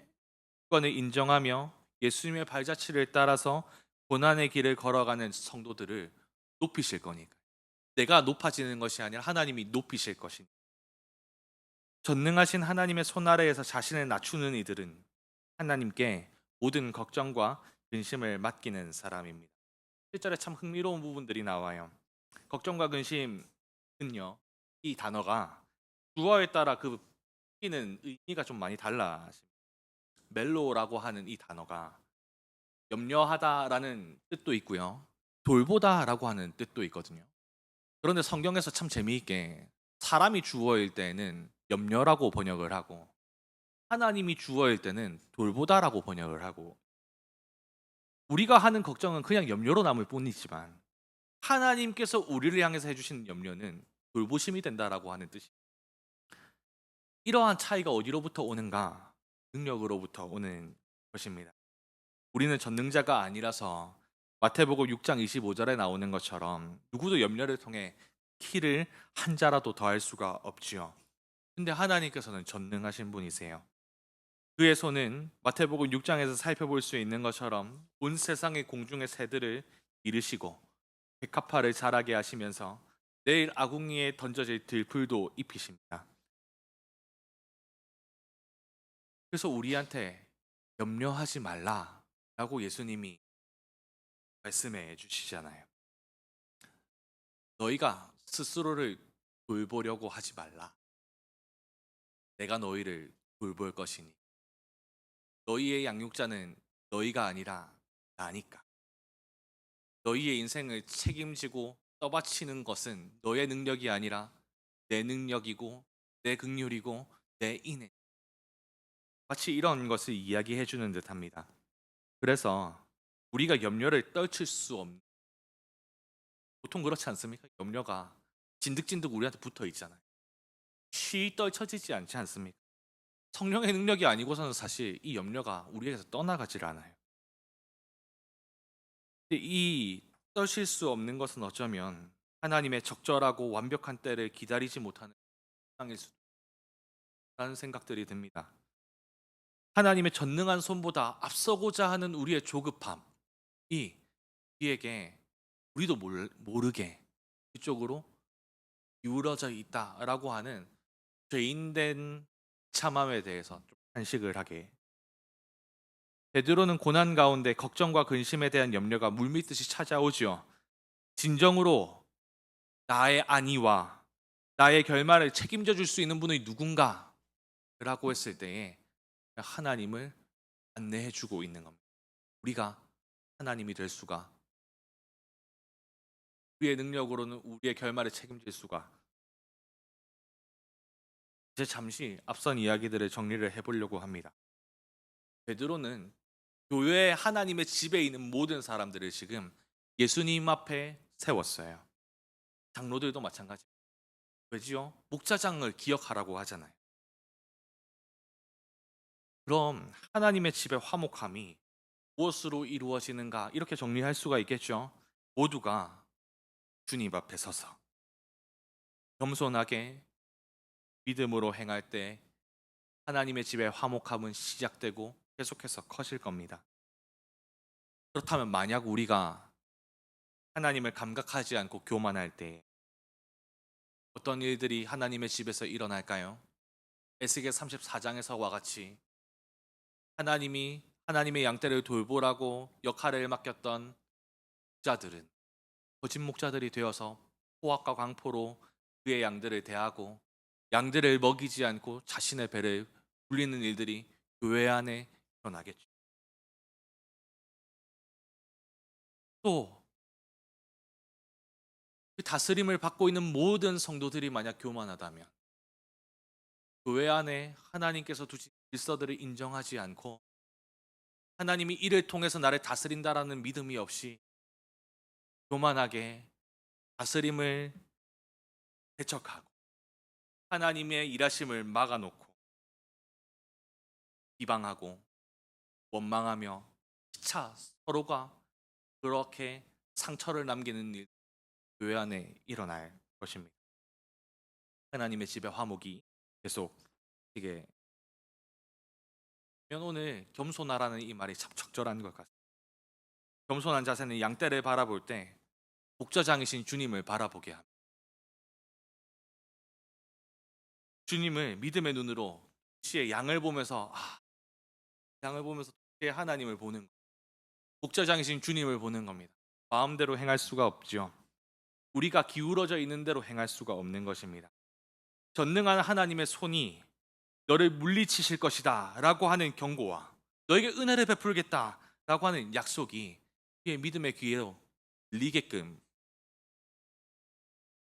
주권을 인정하며 예수님의 발자취를 따라서 고난의 길을 걸어가는 성도들을 높이실 거니까. 내가 높아지는 것이 아니라 하나님이 높이실 것이니. 전능하신 하나님의 손 아래에서 자신을 낮추는 이들은 하나님께 모든 걱정과 근심을 맡기는 사람입니다. 7절에 참 흥미로운 부분들이 나와요. 걱정과 근심은요, 이 단어가 주어에 따라 그 끼는 의미가 좀 많이 달라. 멜로라고 하는 이 단어가 염려하다라는 뜻도 있고요, 돌보다라고 하는 뜻도 있거든요. 그런데 성경에서 참 재미있게 사람이 주어일 때는 염려라고 번역을 하고 하나님이 주어일 때는 돌보다라고 번역을 하고, 우리가 하는 걱정은 그냥 염려로 남을 뿐이지만 하나님께서 우리를 향해서 해주시는 염려는 돌보심이 된다라고 하는 뜻이. 이러한 차이가 어디로부터 오는가? 능력으로부터 오는 것입니다. 우리는 전능자가 아니라서 마태복음 6장 25절에 나오는 것처럼 누구도 염려를 통해 키를 한 자라도 더할 수가 없지요. 근데 하나님께서는 전능하신 분이세요. 그의 손은 마태복음 6장에서 살펴볼 수 있는 것처럼 온 세상의 공중의 새들을 이르시고 백합화를 자라게 하시면서 내일 아궁이에 던져질 들풀도 입히십니다. 그래서 우리한테 염려하지 말라라고 예수님이 말씀해 주시잖아요. 너희가 스스로를 돌보려고 하지 말라. 내가 너희를 돌볼 것이니. 너희의 양육자는 너희가 아니라 나니까. 너희의 인생을 책임지고 떠받치는 것은 너의 능력이 아니라 내 능력이고 내 긍휼이고 내 인애. 마치 이런 것을 이야기해 주는 듯합니다. 그래서 우리가 염려를 떨칠 수 없는, 보통 그렇지 않습니까? 염려가 진득진득 우리한테 붙어 있잖아요. 쉬 떨쳐지지 않지 않습니까? 성령의 능력이 아니고서는 사실 이 염려가 우리에게서 떠나가질 않아요. 근데 이 떨칠 수 없는 것은 어쩌면 하나님의 적절하고 완벽한 때를 기다리지 못하는 상황일 수도 있다는 생각들이 듭니다. 하나님의 전능한 손보다 앞서고자 하는 우리의 조급함이 우리에게 우리도 모르게 이쪽으로 기울어져 있다라고 하는 죄인된 참함에 대해서 좀 탄식을 하게. 베드로는 고난 가운데 걱정과 근심에 대한 염려가 물밀듯이 찾아오지요. 진정으로 나의 안위와 나의 결말을 책임져 줄 수 있는 분이 누군가라고 했을 때에 하나님을 안내해 주고 있는 겁니다. 우리가 하나님이 될 수가, 우리의 능력으로는 우리의 결말을 책임질 수가. 이제 잠시 앞선 이야기들을 정리를 해보려고 합니다. 베드로는 교회 하나님의 집에 있는 모든 사람들을 지금 예수님 앞에 세웠어요. 장로들도 마찬가지. 왜지요? 목자장을 기억하라고 하잖아요. 그럼 하나님의 집의 화목함이 무엇으로 이루어지는가? 이렇게 정리할 수가 있겠죠. 모두가 주님 앞에 서서 겸손하게 믿음으로 행할 때 하나님의 집의 화목함은 시작되고 계속해서 커질 겁니다. 그렇다면 만약 우리가 하나님을 감각하지 않고 교만할 때 어떤 일들이 하나님의 집에서 일어날까요? 에스겔 34장에서와 같이 하나님이 하나님의 양떼를 돌보라고 역할을 맡겼던 목자들은 거짓 목자들이 되어서 포악과 광포로 그의 양들을 대하고 양들을 먹이지 않고 자신의 배를 불리는 일들이 교회 안에 일어나겠죠. 또 그 다스림을 받고 있는 모든 성도들이 만약 교만하다면 교회 안에 하나님께서 두신 질서들을 인정하지 않고 하나님이 이를 통해서 나를 다스린다라는 믿음이 없이 교만하게 다스림을 배척하고 하나님의 일하심을 막아놓고 비방하고 원망하며 피차 서로가 그렇게 상처를 남기는 일 교회 안에 일어날 것입니다. 하나님의 집의 화목이 계속 이게 오늘 겸손하라는 이 말이 참 적절한 것 같습니다. 겸손한 자세는 양떼를 바라볼 때 목자장이신 주님을 바라보게 합니다. 주님을 믿음의 눈으로 시의 양을 보면서 양을 보면서 하나님을 보는 것. 목자장이신 주님을 보는 겁니다. 마음대로 행할 수가 없죠. 우리가 기울어져 있는 대로 행할 수가 없는 것입니다. 전능한 하나님의 손이 너를 물리치실 것이다 라고 하는 경고와 너에게 은혜를 베풀겠다 라고 하는 약속이 그의 믿음의 귀로 들리게끔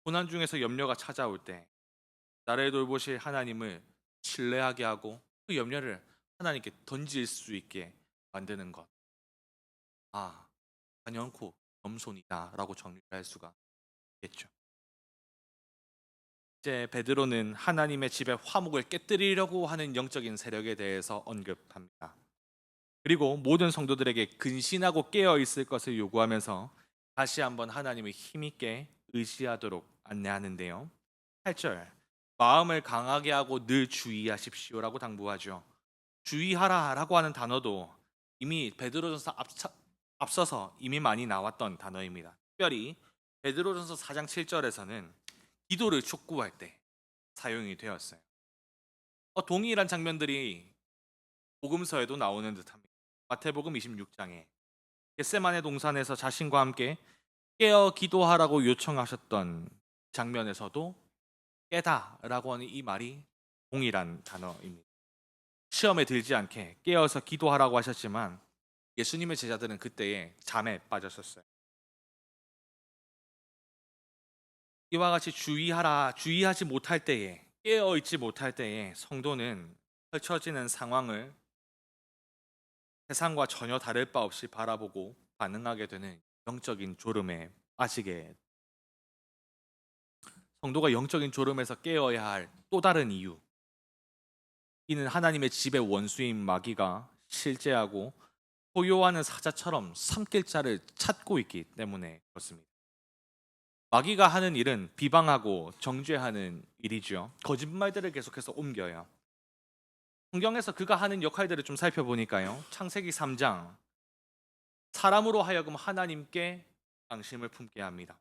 고난 중에서 염려가 찾아올 때 나를 돌보실 하나님을 신뢰하게 하고 그 염려를 하나님께 던질 수 있게 만드는 것. 단연코 겸손이다 라고 정리할 수가 있겠죠. 이제 베드로는 하나님의 집의 화목을 깨뜨리려고 하는 영적인 세력에 대해서 언급합니다. 그리고 모든 성도들에게 근신하고 깨어 있을 것을 요구하면서 다시 한번 하나님을 힘있게 의지하도록 안내하는데요. 8절 마음을 강하게 하고 늘 주의하십시오라고 당부하죠. 주의하라라고 하는 단어도 이미 베드로전서 앞서서 이미 많이 나왔던 단어입니다. 특별히 베드로전서 4장 7절에서는 기도를 촉구할 때 사용이 되었어요. 동일한 장면들이 복음서에도 나오는 듯합니다. 마태복음 26장에 겟세마네 동산에서 자신과 함께 깨어 기도하라고 요청하셨던 장면에서도 깨다라고 하는 이 말이 동일한 단어입니다. 시험에 들지 않게 깨어서 기도하라고 하셨지만 예수님의 제자들은 그때에 잠에 빠졌었어요. 이와 같이 주의하지 못할 때에, 깨어 있지 못할 때에 성도는 펼쳐지는 상황을 세상과 전혀 다를 바 없이 바라보고 반응하게 되는 영적인 졸음에 빠지게, 성도가 영적인 졸음에서 깨어야 할 또 다른 이유, 이는 하나님의 집의 원수인 마귀가 실제하고 포효하는 사자처럼 삼킬 자를 찾고 있기 때문에 그렇습니다. 마귀가 하는 일은 비방하고 정죄하는 일이죠. 거짓말들을 계속해서 옮겨요. 성경에서 그가 하는 역할들을 좀 살펴보니까요. 창세기 3장, 사람으로 하여금 하나님께 양심을 품게 합니다.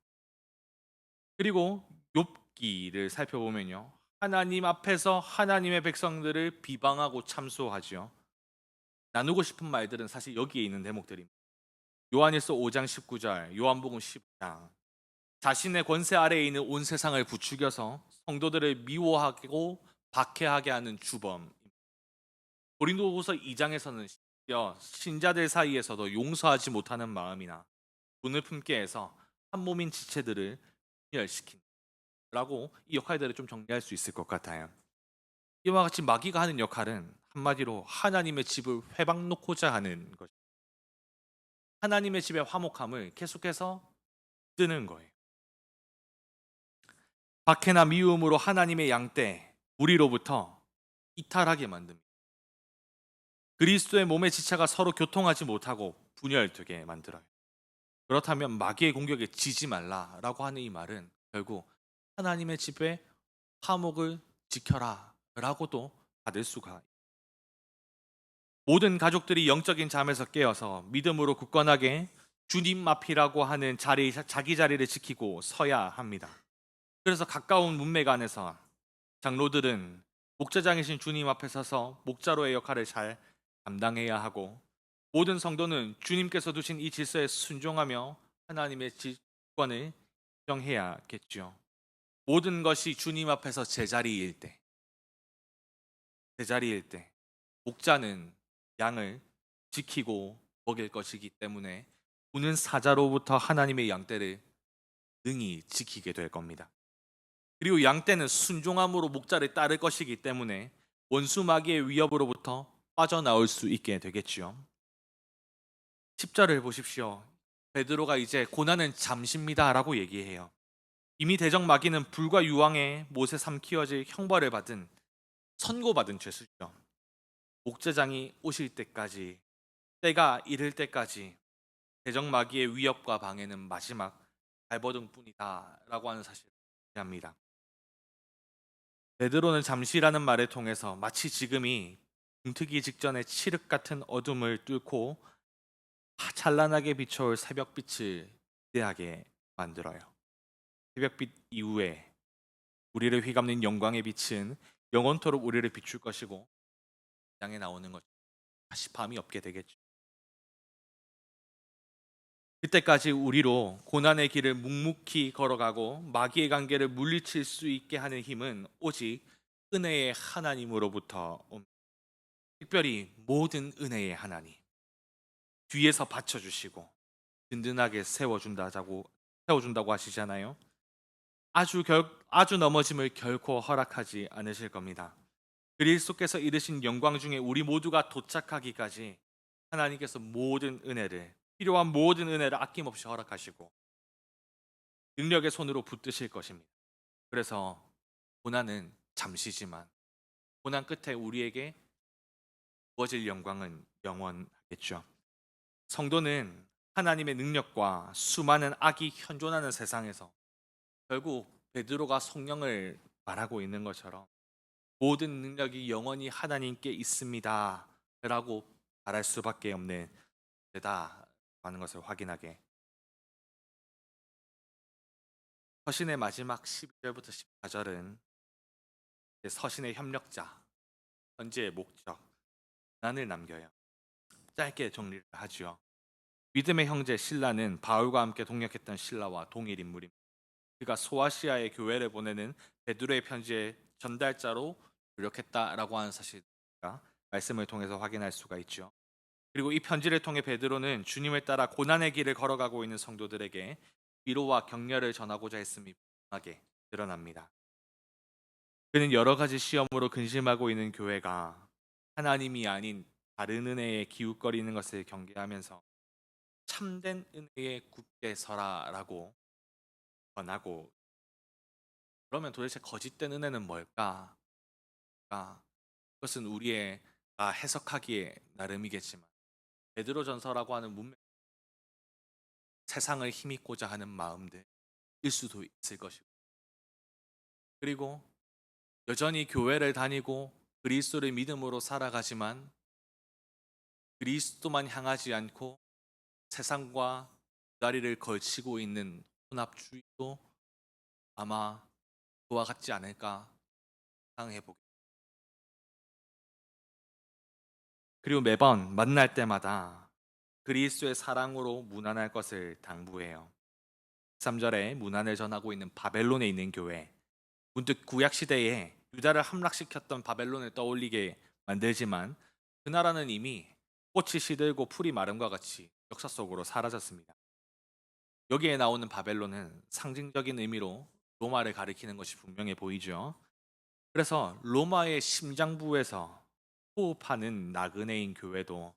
그리고 욥기를 살펴보면요. 하나님 앞에서 하나님의 백성들을 비방하고 참소하죠. 나누고 싶은 말들은 사실 여기에 있는 대목들입니다. 요한일서 5장 19절, 요한복음 15장. 자신의 권세 아래에 있는 온 세상을 부추겨서 성도들을 미워하고 박해하게 하는 주범. 고린도후서 2장에서는 심지어 신자들 사이에서도 용서하지 못하는 마음이나 분을 품게 해서 한 몸인 지체들을 분열시킨다라고 이 역할들을 좀 정리할 수 있을 것 같아요. 이와 같이 마귀가 하는 역할은 한마디로 하나님의 집을 회방 놓고자 하는 것. 하나님의 집의 화목함을 계속해서 뜨는 거예요. 박해나 미움으로 하나님의 양떼, 우리로부터 이탈하게 만듭니다. 그리스도의 몸의 지체가 서로 교통하지 못하고 분열되게 만들어요. 그렇다면 마귀의 공격에 지지 말라라고 하는 이 말은 결국 하나님의 집의 화목을 지켜라 라고도 받을 수가 있어요. 모든 가족들이 영적인 잠에서 깨어서 믿음으로 굳건하게 주님 앞이라고 하는 자기 자리를 지키고 서야 합니다. 그래서 가까운 문맥 안에서 장로들은 목자장이신 주님 앞에 서서 목자로의 역할을 잘 감당해야 하고, 모든 성도는 주님께서 두신 이 질서에 순종하며 하나님의 직권을 정해야겠죠. 모든 것이 주님 앞에서 제자리일 때 목자는 양을 지키고 먹일 것이기 때문에 우는 사자로부터 하나님의 양떼를 능히 지키게 될 겁니다. 그리고 양떼는 순종함으로 목자를 따를 것이기 때문에 원수 마귀의 위협으로부터 빠져나올 수 있게 되겠지요. 10절을 보십시오. 베드로가 이제 고난은 잠시입니다라고 얘기해요. 이미 대적 마귀는 불과 유황에 못에 삼키어질 형벌을 받은, 선고받은 죄수죠. 목자장이 오실 때까지, 때가 이를 때까지 대적 마귀의 위협과 방해는 마지막 발버둥뿐이다라고 하는 사실을 합니다. 베드로는 잠시라는 말을 통해서 마치 지금이 붕뜨기 직전의 칠흑 같은 어둠을 뚫고 찬란하게 비춰올 새벽빛을 기대하게 만들어요. 새벽빛 이후에 우리를 휘감는 영광의 빛은 영원토록 우리를 비출 것이고, 땅에 나오는 것 다시 밤이 없게 되겠죠. 그때까지 우리로 고난의 길을 묵묵히 걸어가고 마귀의 관계를 물리칠 수 있게 하는 힘은 오직 은혜의 하나님으로부터 옵니다. 특별히 모든 은혜의 하나님, 뒤에서 받쳐주시고 든든하게 세워준다고 하시잖아요. 아주 넘어짐을 결코 허락하지 않으실 겁니다. 그리스도께서 이르신 영광 중에 우리 모두가 도착하기까지 하나님께서 필요한 모든 은혜를 아낌없이 허락하시고 능력의 손으로 붙드실 것입니다. 그래서 고난은 잠시지만 고난 끝에 우리에게 주어질 영광은 영원하겠죠. 성도는 하나님의 능력과 수많은 악이 현존하는 세상에서 결국 베드로가 성령을 말하고 있는 것처럼 모든 능력이 영원히 하나님께 있습니다 라고 말할 수밖에 없는 데다 하는 것을 확인하게. 서신의 마지막 12절부터 14절은 서신의 협력자, 현재의 목적, 난을 남겨요. 짧게 정리를 하죠. 믿음의 형제 실라는 바울과 함께 동역했던 실라와 동일 인물입니다. 그가 소아시아의 교회를 보내는 베드로의 편지의 전달자로 노력했다라고 하는 사실을 말씀을 통해서 확인할 수가 있죠. 그리고 이 편지를 통해 베드로는 주님을 따라 고난의 길을 걸어가고 있는 성도들에게 위로와 격려를 전하고자 했음이 분명하게 드러납니다. 그는 여러 가지 시험으로 근심하고 있는 교회가 하나님이 아닌 다른 은혜에 기웃거리는 것을 경계하면서 참된 은혜에 굳게 서라라고 권하고, 그러면 도대체 거짓된 은혜는 뭘까? 그것은 우리의 해석하기에 나름이겠지만 베드로전서라고 하는 문맥, 세상을 힘입고자 하는 마음들일 수도 있을 것이고, 그리고 여전히 교회를 다니고 그리스도를 믿음으로 살아가지만 그리스도만 향하지 않고 세상과 다리를 걸치고 있는 혼합주의도 아마 그와 같지 않을까 상상해 보게. 그리고 매번 만날 때마다 그리스도의 사랑으로 무난할 것을 당부해요. 3절에 무난을 전하고 있는 바벨론에 있는 교회, 문득 구약 시대에 유다를 함락시켰던 바벨론을 떠올리게 만들지만 그 나라는 이미 꽃이 시들고 풀이 마름과 같이 역사 속으로 사라졌습니다. 여기에 나오는 바벨론은 상징적인 의미로 로마를 가리키는 것이 분명해 보이죠. 그래서 로마의 심장부에서 호흡하는 나그네인 교회도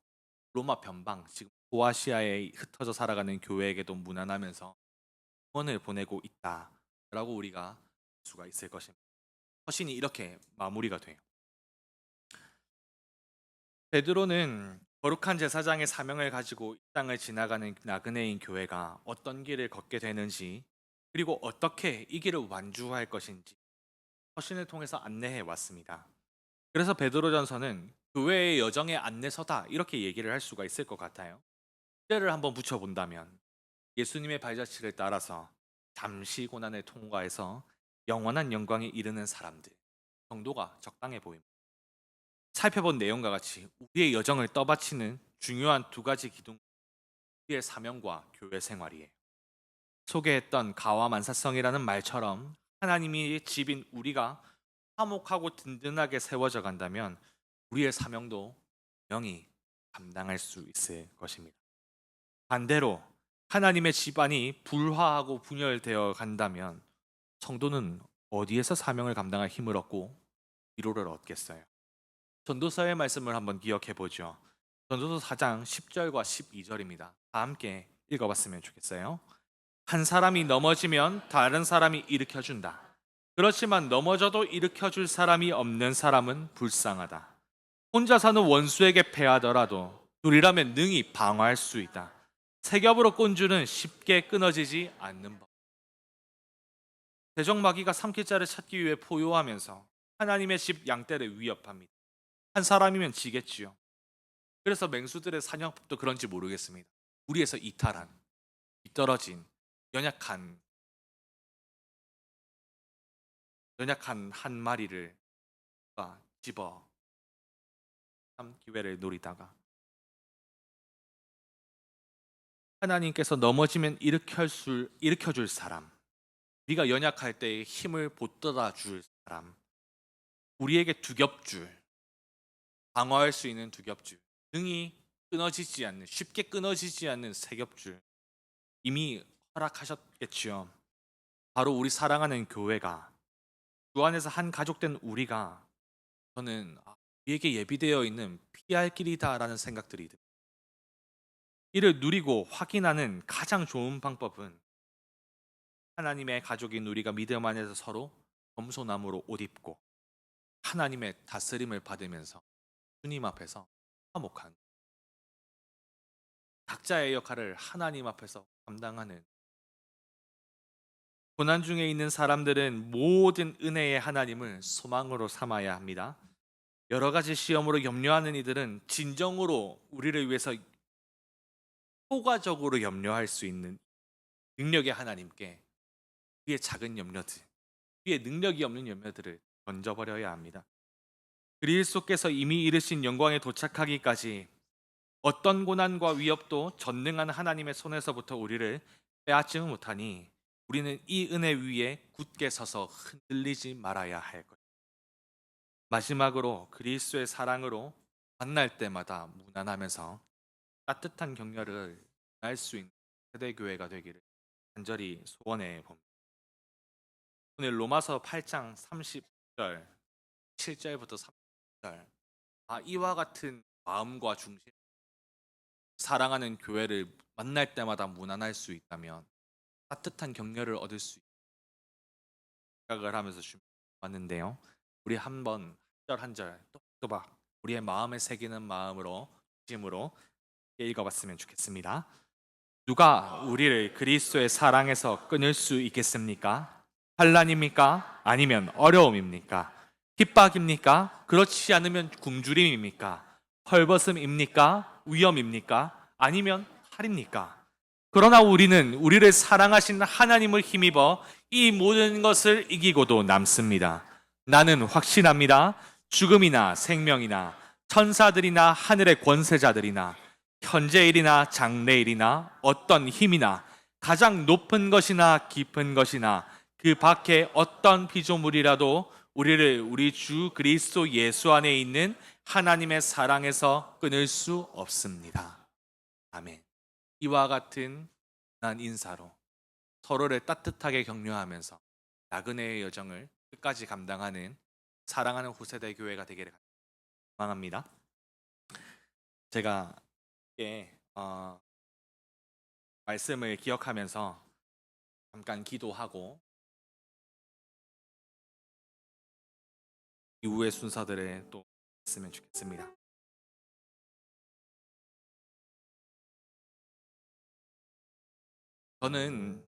로마 변방, 지금 소아시아에 흩어져 살아가는 교회에게도 무난하면서 응원을 보내고 있다라고 우리가 볼 수가 있을 것입니다. 서신이 이렇게 마무리가 돼요. 베드로는 거룩한 제사장의 사명을 가지고 이 땅을 지나가는 나그네인 교회가 어떤 길을 걷게 되는지, 그리고 어떻게 이 길을 완주할 것인지 서신을 통해서 안내해 왔습니다. 그래서 베드로전서는 교회의 여정의 안내서다, 이렇게 얘기를 할 수가 있을 것 같아요. 때를 한번 붙여본다면 예수님의 발자취를 따라서 잠시 고난을 통과해서 영원한 영광에 이르는 사람들 정도가 적당해 보입니다. 살펴본 내용과 같이 우리의 여정을 떠받치는 중요한 두 가지 기둥, 우리의 사명과 교회 생활이에요. 소개했던 가와 만사성이라는 말처럼 하나님이 집인 우리가 화목하고 든든하게 세워져 간다면 우리의 사명도 분명히 감당할 수 있을 것입니다. 반대로 하나님의 집안이 불화하고 분열되어 간다면 성도는 어디에서 사명을 감당할 힘을 얻고 위로를 얻겠어요? 전도서의 말씀을 한번 기억해 보죠. 전도서 4장 10절과 12절입니다. 다 함께 읽어봤으면 좋겠어요. 한 사람이 넘어지면 다른 사람이 일으켜준다. 그렇지만 넘어져도 일으켜줄 사람이 없는 사람은 불쌍하다. 혼자 사는 원수에게 패하더라도 둘이라면 능히 방어할 수 있다. 세 겹으로 꼰줄은 쉽게 끊어지지 않는 법. 대적마귀가 삼킬자를 찾기 위해 포효하면서 하나님의 집 양떼를 위협합니다. 한 사람이면 지겠지요. 그래서 맹수들의 사냥법도 그런지 모르겠습니다. 우리에서 이탈한, 뒤떨어진, 연약한 한 마리를 집어 기회를 노리다가 하나님께서 넘어지면 일으켜줄 사람, 우리가 연약할 때의 힘을 보따라 줄 사람, 우리에게 두 겹줄, 방어할 수 있는 두 겹줄, 능히 끊어지지 않는, 쉽게 끊어지지 않는 세 겹줄 이미 허락하셨겠지요. 바로 우리 사랑하는 교회가, 주 안에서 한 가족된 우리가, 저는 우리에게 예비되어 있는 피할 길이다라는 생각들이 듭니다. 이를 누리고 확인하는 가장 좋은 방법은 하나님의 가족인 우리가 믿음 안에서 서로 겸손함으로 옷 입고 하나님의 다스림을 받으면서 주님 앞에서 화목한, 각자의 역할을 하나님 앞에서 감당하는, 고난 중에 있는 사람들은 모든 은혜의 하나님을 소망으로 삼아야 합니다. 여러 가지 시험으로 염려하는 이들은 진정으로 우리를 위해서 효과적으로 염려할 수 있는 능력의 하나님께 우리의 작은 염려들, 우리의 능력이 없는 염려들을 던져버려야 합니다. 그리스도께서 이미 이르신 영광에 도착하기까지 어떤 고난과 위협도 전능한 하나님의 손에서부터 우리를 빼앗지 못하니 우리는 이 은혜 위에 굳게 서서 흔들리지 말아야 할 것. 마지막으로 그리스도의 사랑으로 만날 때마다 무난하면서 따뜻한 격려를 할 수 있는 세대 교회가 되기를 간절히 소원해 봅니다. 오늘 로마서 8장 30절 7절부터 30절 이와 같은 마음과 중심 사랑하는 교회를 만날 때마다 무난할 수 있다면 따뜻한 격려를 얻을 수 있는 생각을 하면서 준비해봤는데요. 우리 한번 한 절 한 절 또박또박 우리의 마음에 새기는 마음으로 중심으로 읽어봤으면 좋겠습니다. 누가 우리를 그리스도의 사랑에서 끊을 수 있겠습니까? 환난입니까? 아니면 어려움입니까? 핍박입니까? 그렇지 않으면 굶주림입니까? 헐벗음입니까? 위험입니까? 아니면 칼입니까? 그러나 우리는 우리를 사랑하신 하나님을 힘입어 이 모든 것을 이기고도 남습니다. 나는 확신합니다. 죽음이나 생명이나 천사들이나 하늘의 권세자들이나 현재일이나 장래일이나 어떤 힘이나 가장 높은 것이나 깊은 것이나 그 밖에 어떤 피조물이라도 우리를 우리 주 그리스도 예수 안에 있는 하나님의 사랑에서 끊을 수 없습니다. 아멘. 이와 같은 난 인사로 서로를 따뜻하게 격려하면서 나그네의 여정을 끝까지 감당하는 사랑하는 후세대 교회가 되기를 소망합니다. 제가 말씀을 기억하면서 잠깐 기도하고 이후의 순서들을 또 했으면 좋겠습니다. 저는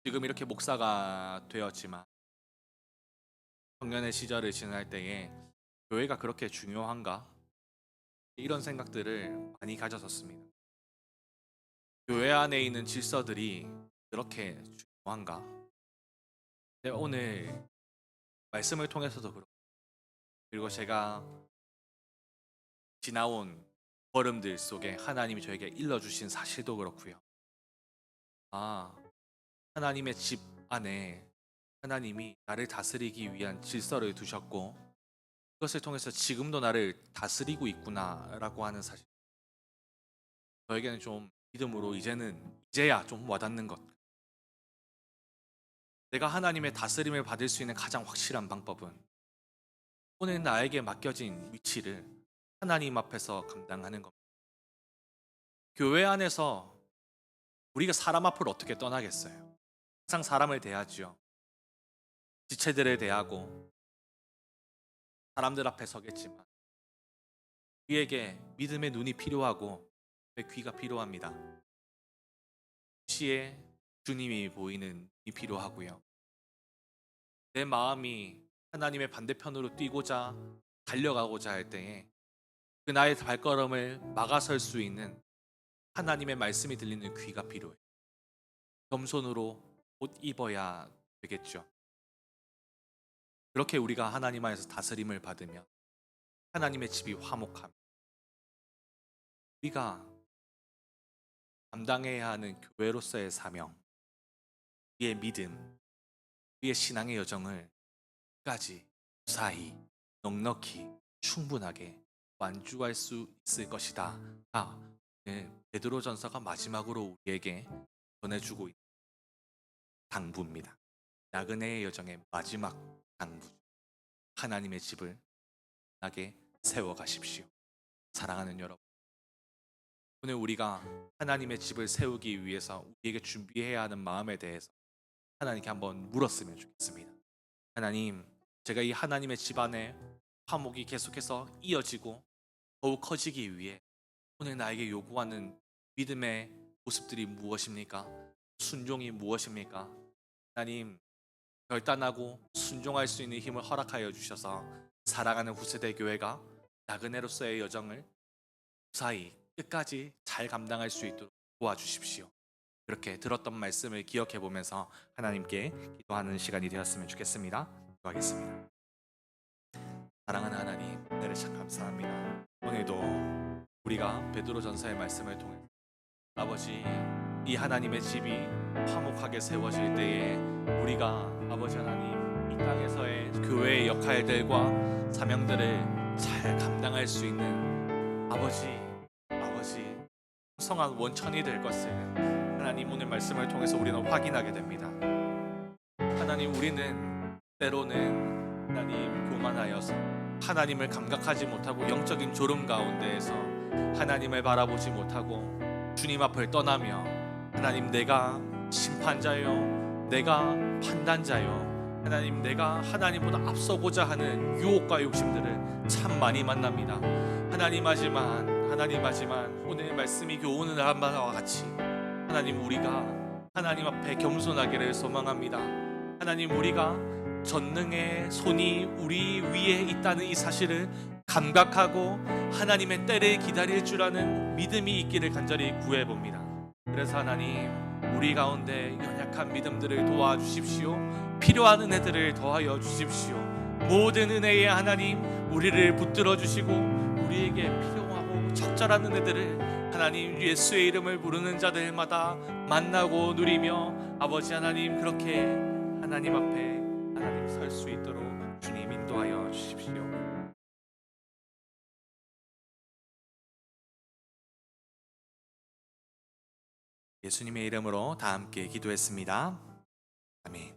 지금 이렇게 목사가 되었지만 청년의 시절을 지날 때에 교회가 그렇게 중요한가? 이런 생각들을 많이 가졌었습니다. 교회 안에 있는 질서들이 그렇게 중요한가? 근데 오늘 말씀을 통해서도 그렇고 그리고 제가 지나온 걸음들 속에 하나님이 저에게 일러주신 사실도 그렇고요. 하나님의 집 안에 하나님이 나를 다스리기 위한 질서를 두셨고 그것을 통해서 지금도 나를 다스리고 있구나라고 하는 사실. 저에게는 좀 믿음으로 이제야 좀 와닿는 것. 내가 하나님의 다스림을 받을 수 있는 가장 확실한 방법은 오늘 나에게 맡겨진 위치를 하나님 앞에서 감당하는 겁니다. 교회 안에서 우리가 사람 앞을 어떻게 떠나겠어요? 항상 사람을 대하지요. 지체들을 대하고 사람들 앞에 서겠지만 우리에게 믿음의 눈이 필요하고 귀가 필요합니다. 시에 주님이 보이는 이 필요하고요. 내 마음이 하나님의 반대편으로 뛰고자 달려가고자 할 때에 그 나의 발걸음을 막아설 수 있는 하나님의 말씀이 들리는 귀가 필요해요. 겸손으로 옷 입어야 되겠죠. 그렇게 우리가 하나님 안에서 다스림을 받으며 하나님의 집이 화목함. 우리가 감당해야 하는 교회로서의 사명, 우리의 믿음, 우리의 신앙의 여정을 끝까지 무사히 넉넉히 충분하게 완주할 수 있을 것이다. 베드로전서가 마지막으로 우리에게 전해주고 있는 당부입니다. 나그네의 여정의 마지막 당부. 하나님의 집을 나게 세워가십시오. 사랑하는 여러분, 오늘 우리가 하나님의 집을 세우기 위해서 우리에게 준비해야 하는 마음에 대해서 하나님께 한번 물었으면 좋겠습니다. 하나님, 제가 이 하나님의 집 안에 화목이 계속해서 이어지고 더욱 커지기 위해 오늘 나에게 요구하는 믿음의 모습들이 무엇입니까? 순종이 무엇입니까? 하나님, 결단하고 순종할 수 있는 힘을 허락하여 주셔서 사랑하는 후세대 교회가 나그네로서의 여정을 무사히 끝까지 잘 감당할 수 있도록 도와주십시오. 그렇게 들었던 말씀을 기억해 보면서 하나님께 기도하는 시간이 되었으면 좋겠습니다. 기도하겠습니다. 사랑하는 하나님, 은혜를 참 감사합니다. 오늘도 우리가 베드로전서의 말씀을 통해 아버지, 이 하나님의 집이 화목하게 세워질 때에 우리가 아버지 하나님 이 땅에서의 교회의 역할들과 사명들을 잘 감당할 수 있는 아버지 성한 원천이 될 것을 하나님 오늘 말씀을 통해서 우리는 확인하게 됩니다. 하나님, 우리는 때로는 하나님 교만하여서 하나님을 감각하지 못하고 영적인 졸음 가운데에서 하나님을 바라보지 못하고 주님 앞을 떠나며 하나님, 내가 심판자요, 내가 판단자요, 하나님, 내가 하나님보다 앞서고자 하는 유혹과 욕심들을 참 많이 만납니다. 하나님, 하지만 오늘 말씀이 교훈을 한 바와 같이 하나님, 우리가 하나님 앞에 겸손하기를 소망합니다. 하나님, 우리가 전능의 손이 우리 위에 있다는 이 사실을 감각하고 하나님의 때를 기다릴 줄 아는 믿음이 있기를 간절히 구해봅니다. 그래서 하나님, 우리 가운데 연약한 믿음들을 도와주십시오. 필요한 은혜들을 더하여 주십시오. 모든 은혜의 하나님, 우리를 붙들어 주시고 우리에게 필요하고 적절한 은혜들을 하나님, 예수의 이름을 부르는 자들마다 만나고 누리며 아버지 하나님, 그렇게 하나님 앞에 하나님 설 수 있도록 주님 인도하여 주십시오. 예수님의 이름으로 다 함께 기도했습니다. 아멘.